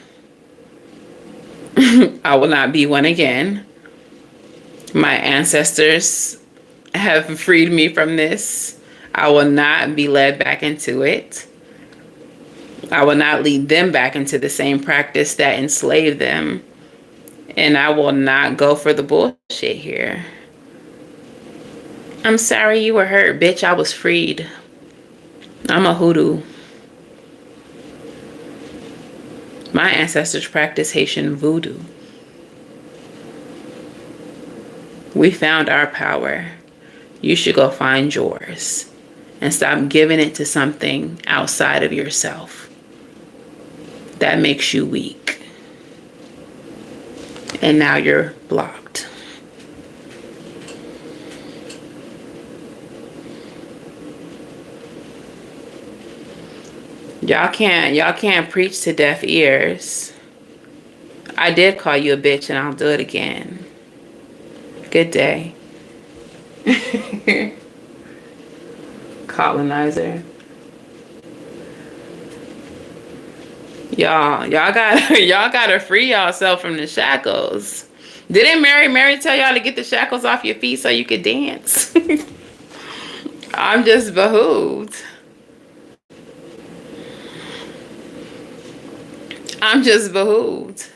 I will not be one again. My ancestors have freed me from this. I will not be led back into it. I will not lead them back into the same practice that enslaved them. And I will not go for the bullshit here. I'm sorry you were hurt, bitch. I was freed. I'm a hoodoo. My ancestors practiced Haitian voodoo. We found our power. You should go find yours and stop giving it to something outside of yourself that makes you weak. And now you're blocked. Y'all can't preach to deaf ears. I did call you a bitch and I'll do it again. Good day. Colonizer. Y'all gotta free yourself from the shackles. Didn't Mary tell y'all to get the shackles off your feet so you could dance? I'm just behooved. I'm just behooved.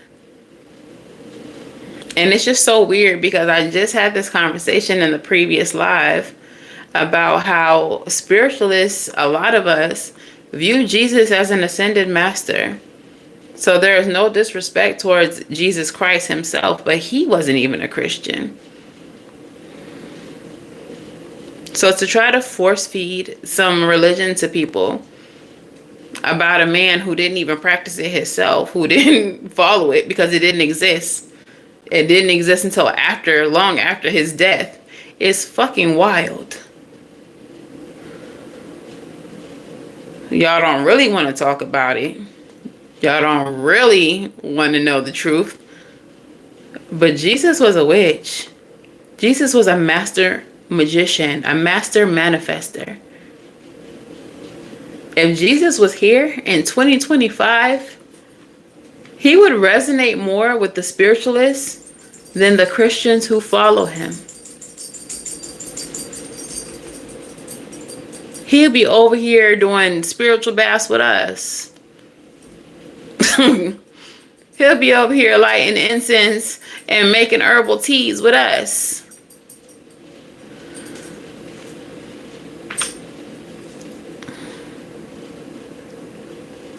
And it's just so weird because I just had this conversation in the previous live about how spiritualists, a lot of us, view Jesus as an ascended master. So there is no disrespect towards Jesus Christ himself, but he wasn't even a Christian. So to try to force feed some religion to people about a man who didn't even practice it himself, who didn't follow it because it didn't exist. It didn't exist until after, long after his death, is fucking wild. Y'all don't really want to talk about it. Y'all don't really want to know the truth. But Jesus was a witch. Jesus was a master magician, a master manifester. If Jesus was here in 2025, he would resonate more with the spiritualists than the Christians who follow him. He'll be over here doing spiritual baths with us. He'll be over here lighting incense and making herbal teas with us.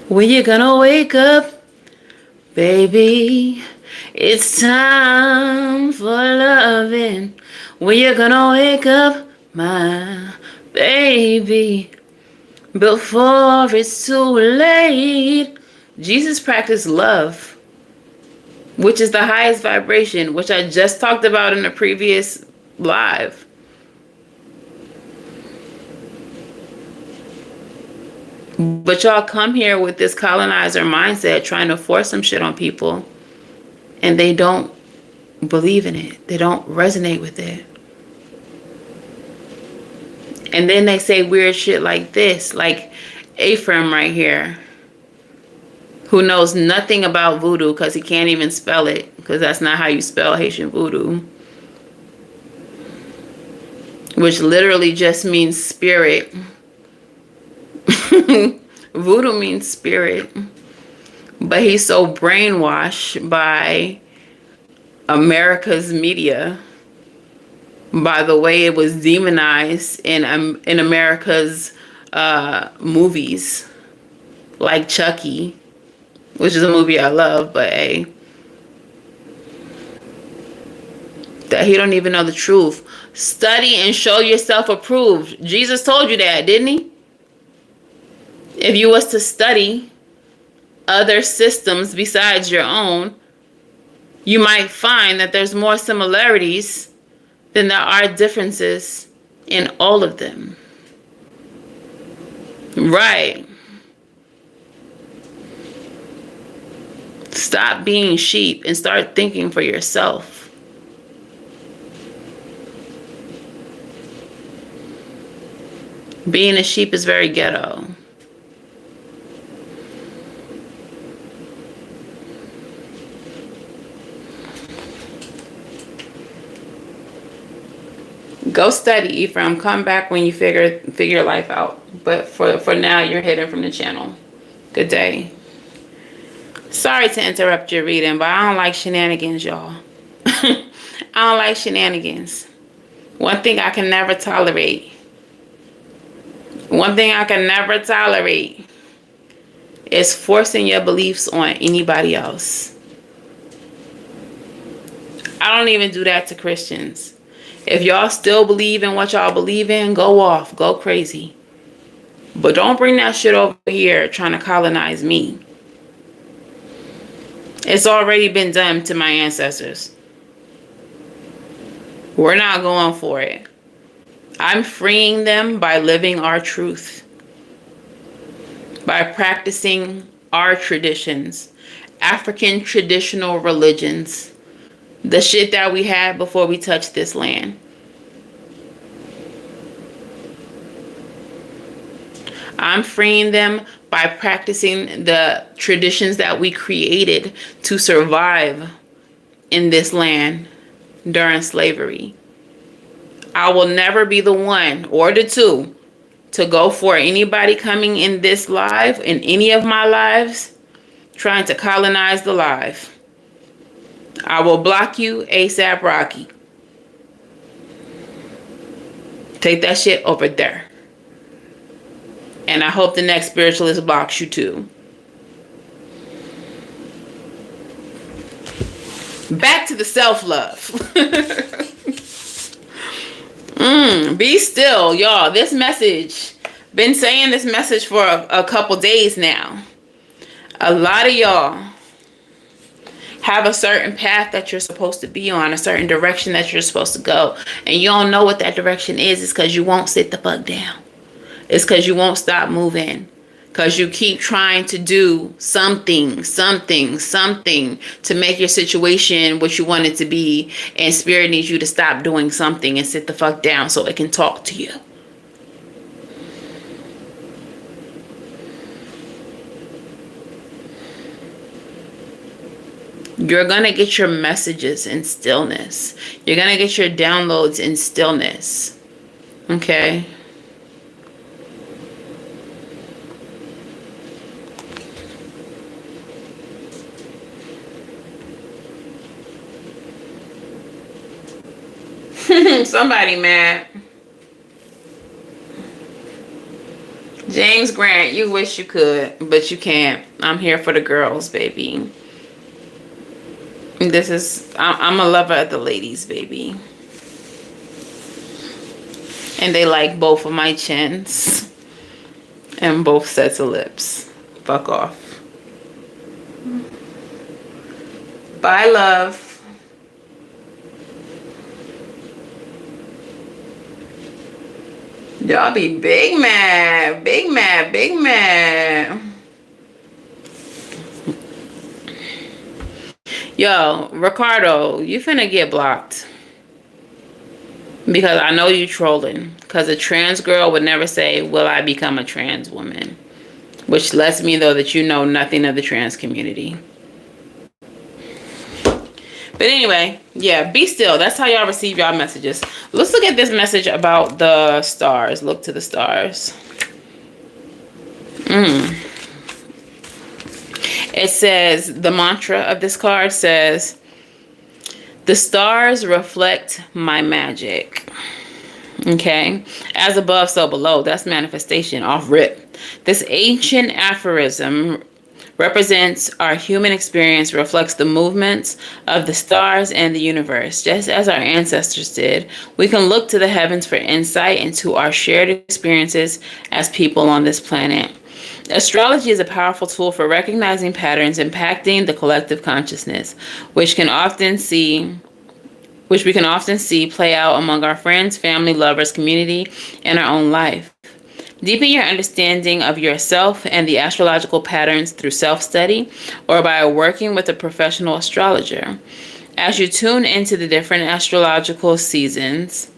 When you gonna wake up, baby? It's time for loving. When you gonna wake up, my baby? Before it's too late. Jesus practiced love, which is the highest vibration, which I just talked about in the previous live. But y'all come here with this colonizer mindset trying to force some shit on people, and they don't believe in it. They don't resonate with it. And then they say weird shit like this, like Ephraim right here, who knows nothing about voodoo because he can't even spell it, because that's not how you spell Haitian voodoo, which literally just means spirit. Voodoo means spirit. But he's so brainwashed by America's media, by the way it was demonized in America's movies, like Chucky, which is a movie I love, but hey, that he don't even know the truth. Study and show yourself approved. Jesus told you that, didn't he? If you was to study other systems besides your own, you might find that there's more similarities than there are differences in all of them. Right. Stop being sheep and start thinking for yourself. Being a sheep is very ghetto. Go study, Ephraim. Come back when you figure life out. But for now, you're hidden from the channel. Good day. Sorry to interrupt your reading, but I don't like shenanigans, y'all. I don't like shenanigans. One thing I can never tolerate. One thing I can never tolerate is forcing your beliefs on anybody else. I don't even do that to Christians. If y'all still believe in what y'all believe in, go off, go crazy. But don't bring that shit over here trying to colonize me. It's already been done to my ancestors. We're not going for it. I'm freeing them by living our truth, by practicing our traditions, African traditional religions, the shit that we had before we touched this land. I'm freeing them by practicing the traditions that we created to survive in this land during slavery. I will never be the one or the two to go for anybody coming in this live, in any of my lives, trying to colonize the live. I will block you ASAP Rocky. Take that shit over there. And I hope the next spiritualist blocks you too. Back to the self-love. Be still, y'all. This message, been saying this message for a couple days now. A lot of y'all have a certain path that you're supposed to be on, a certain direction that you're supposed to go, and you don't know what that direction is. It's because you won't sit the fuck down. It's because you won't stop moving. Because you keep trying to do something to make your situation what you want it to be. And Spirit needs you to stop doing something and sit the fuck down so it can talk to you. You're going to get your messages in stillness. You're going to get your downloads in stillness. Okay? Somebody mad. James Grant, you wish you could, but you can't. I'm here for the girls, baby. I'm a lover of the ladies, baby. And they like both of my chins. And both sets of lips. Fuck off. Bye, love. Y'all be big mad. Big mad. Big mad. Yo, Ricardo, you finna get blocked. Because I know you trolling. Because a trans girl would never say, will I become a trans woman? Which lets me know that you know nothing of the trans community. But anyway, yeah, be still. That's how y'all receive y'all messages. Let's look at this message about the stars. Look to the stars. It says, the mantra of this card says, the stars reflect my magic. Okay? As above, so below. That's manifestation off rip. This ancient aphorism represents our human experience, reflects the movements of the stars and the universe. Just as our ancestors did, we can look to the heavens for insight into our shared experiences as people on this planet. Astrology is a powerful tool for recognizing patterns impacting the collective consciousness, which we can often see play out among our friends, family, lovers, community, and our own life. Deepen your understanding of yourself and the astrological patterns through self-study or by working with a professional astrologer. As you tune into the different astrological seasons,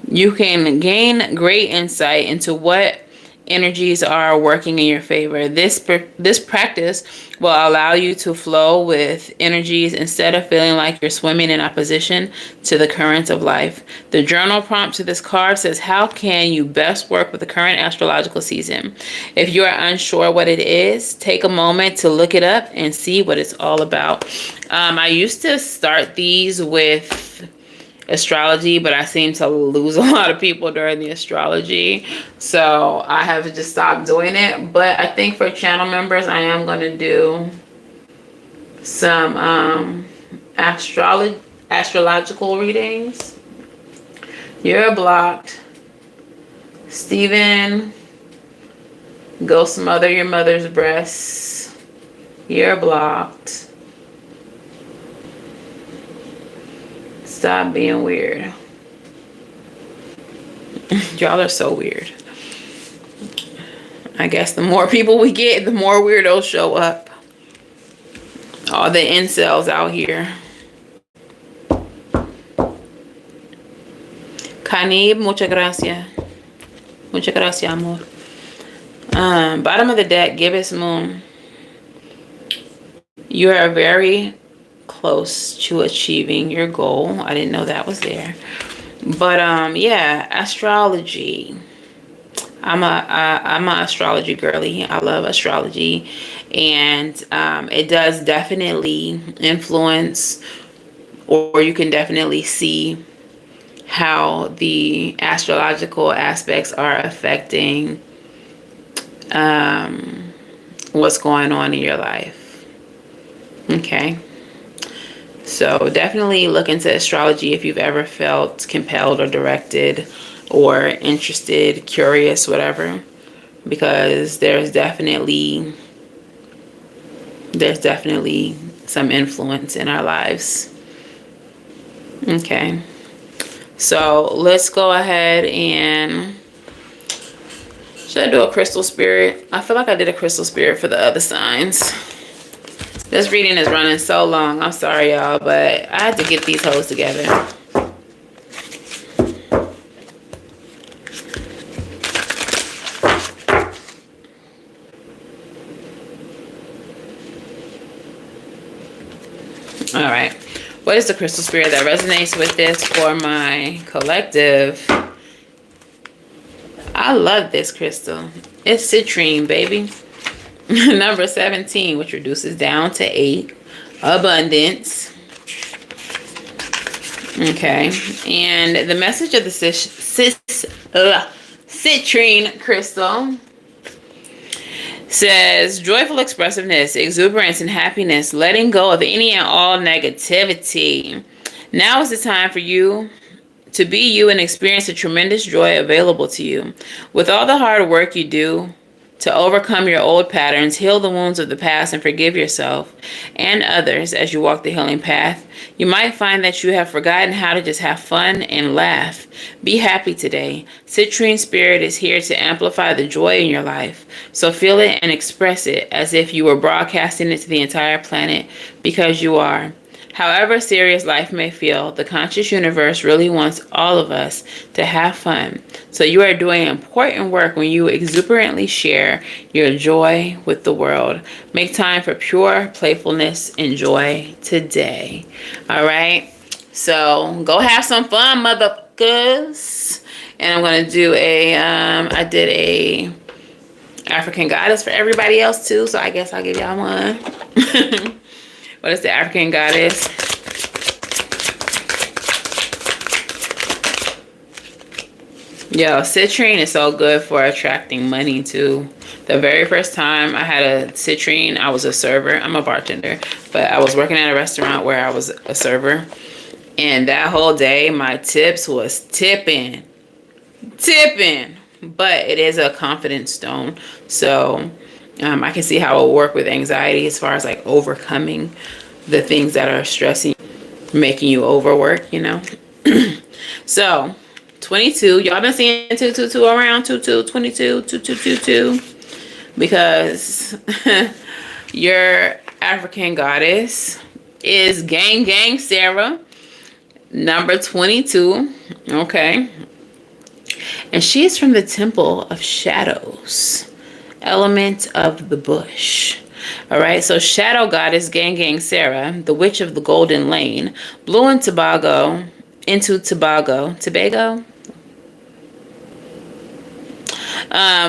you can gain great insight into what energies are working in your favor. This practice will allow you to flow with energies instead of feeling like you're swimming in opposition to the currents of life. The journal prompt to this card says, how can you best work with the current astrological season? If you are unsure what it is, take a moment to look it up and see what it's all about. I used to start these with astrology, but I seem to lose a lot of people during the astrology, so I have just stopped doing it. But I think for channel members, I am going to do some astrological readings. You're blocked. Steven, go smother your mother's breasts. You're blocked. Stop being weird. Y'all are so weird. I guess the more people we get, the more weirdos show up. All the incels out here. Kanib, muchas gracias. Muchas gracias, amor. Bottom of the deck, Gibbous Moon. You are very close to achieving your goal. I didn't know that was there. But yeah, astrology. I'm a astrology girly. I love astrology, and it does definitely influence, or you can definitely see how the astrological aspects are affecting what's going on in your life. Okay. So definitely look into astrology if you've ever felt compelled or directed or interested, curious, whatever, because there's definitely some influence in our lives. Okay. So let's go ahead and, should I do a crystal spirit? I feel like I did a crystal spirit for the other signs. This reading is running so long. I'm sorry, y'all, but I had to get these hoes together. All right. What is the crystal spirit that resonates with this for my collective? I love this crystal. It's citrine, baby. Number 17, which reduces down to 8. Abundance. Okay. And the message of the citrine crystal says joyful expressiveness, exuberance, and happiness, letting go of any and all negativity. Now is the time for you to be you and experience the tremendous joy available to you. With all the hard work you do to overcome your old patterns, heal the wounds of the past, and forgive yourself and others as you walk the healing path, you might find that you have forgotten how to just have fun and laugh. Be happy today. Citrine Spirit is here to amplify the joy in your life. So feel it and express it as if you were broadcasting it to the entire planet, because you are. However serious life may feel, the conscious universe really wants all of us to have fun. So you are doing important work when you exuberantly share your joy with the world. Make time for pure playfulness and joy today. All right? So go have some fun, motherfuckers. And I'm going to do I did a African goddess for everybody else too. So I guess I'll give y'all one. What is the African goddess? Yo, citrine is so good for attracting money too. The very first time I had a citrine, I was a server. I'm a bartender, but I was working at a restaurant where I was a server. And that whole day, my tips was tipping. But it is a confidence stone. So I can see how it will work with anxiety as far as like overcoming the things that are stressing, making you overwork, you know. So 22, y'all been seeing 222 around 22, 22, 2222, because your African goddess is gang Sarah, number 22. Okay. And she is from the Temple of Shadows, element of the bush. All right, so shadow goddess gang Sarah, the witch of the Golden Lane, blew into Tobago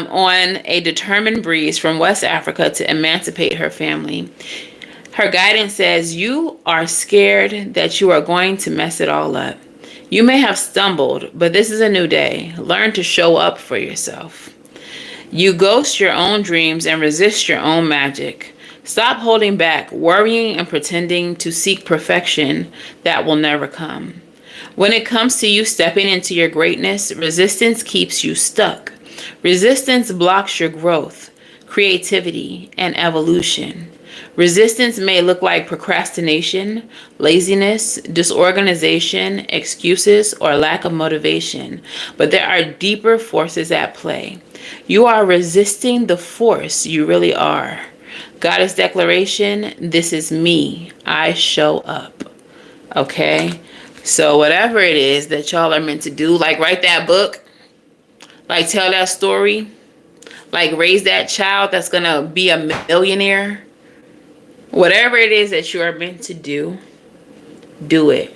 on a determined breeze from West Africa to emancipate her family. Her guidance says, you are scared that you are going to mess it all up. You may have stumbled, but this is a new day. Learn to show up for yourself. You ghost your own dreams and resist your own magic. Stop holding back, worrying and pretending to seek perfection that will never come. When it comes to you stepping into your greatness, resistance keeps you stuck. Resistance blocks your growth, creativity, and evolution. Resistance may look like procrastination, laziness, disorganization, excuses, or lack of motivation, but there are deeper forces at play. You are resisting the force you really are. Goddess declaration, this is me. I show up. Okay? So whatever it is that y'all are meant to do, like write that book, like tell that story, like raise that child that's going to be a millionaire. Whatever it is that you are meant to do, do it.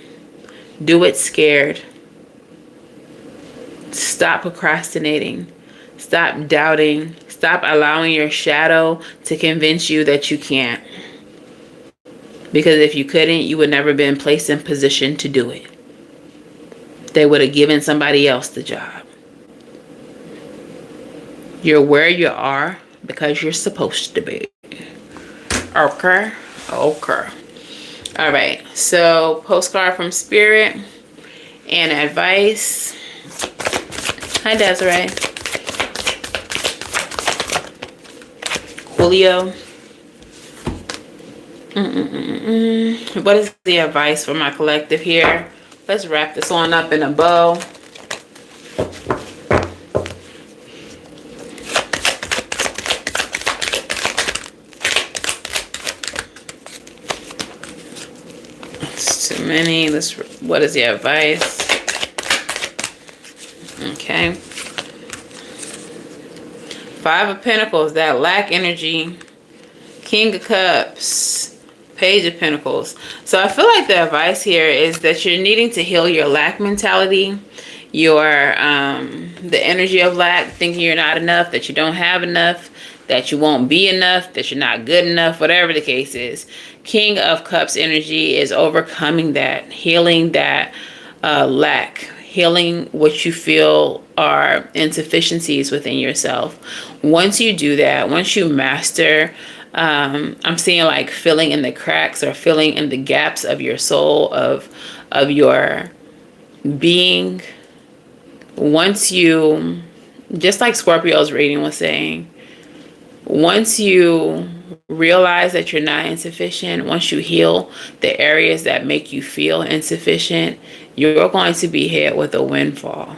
Do it scared. Stop procrastinating. Stop doubting. Stop allowing your shadow to convince you that you can't. Because if you couldn't, you would never been placed in position to do it. They would have given somebody else the job. You're where you are because you're supposed to be. Okay. All right, so postcard from Spirit and advice. Hi, Desiree. Julio. What is the advice for my collective here? Let's wrap this one up in a bow. It's too many. What is the advice? Okay. 5 of Pentacles, that lack energy. King of Cups, Page of Pentacles. So I feel like the advice here is that you're needing to heal your lack mentality, your the energy of lack, thinking you're not enough, that you don't have enough, that you won't be enough, that you're not good enough, whatever the case is. King of Cups energy is overcoming that, healing that lack, healing what you feel are insufficiencies within yourself. Once you do that, once you master, I'm seeing like filling in the cracks or filling in the gaps of your soul, of your being. Once you, just like Scorpio's reading was saying, once you realize that you're not insufficient, once you heal the areas that make you feel insufficient, you're going to be hit with a windfall.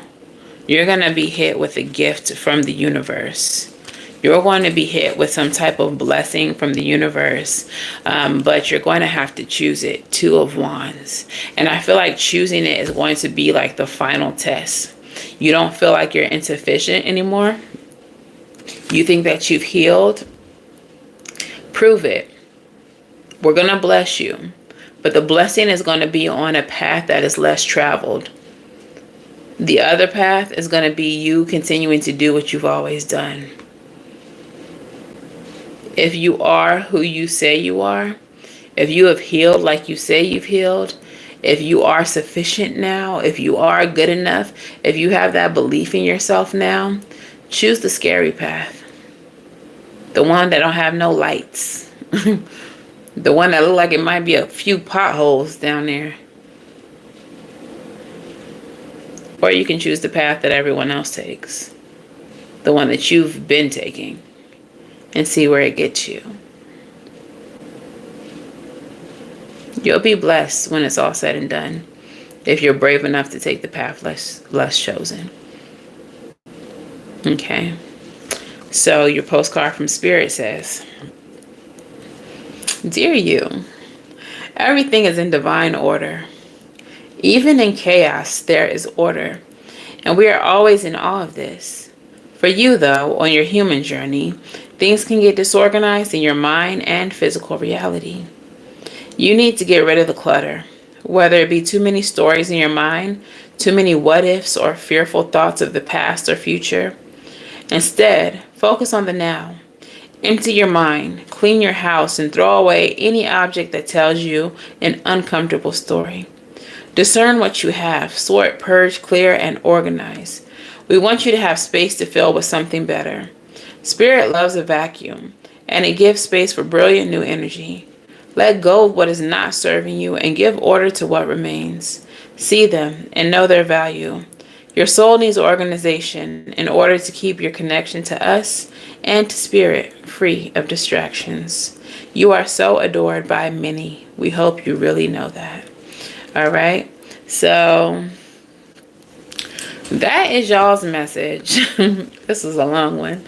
You're going to be hit with a gift from the universe. You're going to be hit with some type of blessing from the universe, but you're going to have to choose it. 2 of Wands. And I feel like choosing it is going to be like the final test. You don't feel like you're insufficient anymore. You think that you've healed. Prove it. We're going to bless you. But the blessing is going to be on a path that is less traveled. The other path is going to be you continuing to do what you've always done. If you are who you say you are, if you have healed like you say you've healed, if you are sufficient now, if you are good enough, if you have that belief in yourself now, choose the scary path. The one that don't have no lights. The one that look like it might be a few potholes down there. Or you can choose the path that everyone else takes. The one that you've been taking. And see where it gets you. You'll be blessed when it's all said and done. If you're brave enough to take the path less chosen. Okay. So your postcard from Spirit says, Dear you, everything is in divine order. Even in chaos, there is order. And we are always in awe of this. For you, though, on your human journey, things can get disorganized in your mind and physical reality. You need to get rid of the clutter, whether it be too many stories in your mind, too many what-ifs or fearful thoughts of the past or future. Instead, focus on the now. Empty your mind, clean your house, and throw away any object that tells you an uncomfortable story. Discern what you have, sort, purge, clear, and organize. We want you to have space to fill with something better. Spirit loves a vacuum, and it gives space for brilliant new energy. Let go of what is not serving you and give order to what remains. See them and know their value. Your soul needs organization in order to keep your connection to us and to Spirit free of distractions. You are so adored by many. We hope you really know that. All right. So that is y'all's message. This is a long one.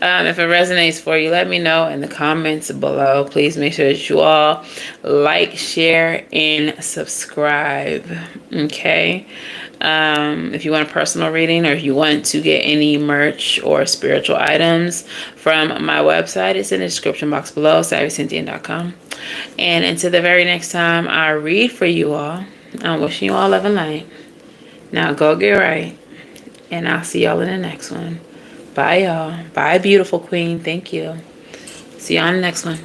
If it resonates for you, let me know in the comments below. Please make sure that you all like, share, and subscribe. Okay. If you want a personal reading or if you want to get any merch or spiritual items from my website, it's in the description box below, SavvyCynthia.com. And until the very next time I read for you all, I'm wishing you all love and light. Now go get right. And I'll see y'all in the next one. Bye, y'all. Bye, beautiful queen. Thank you. See you on the next one.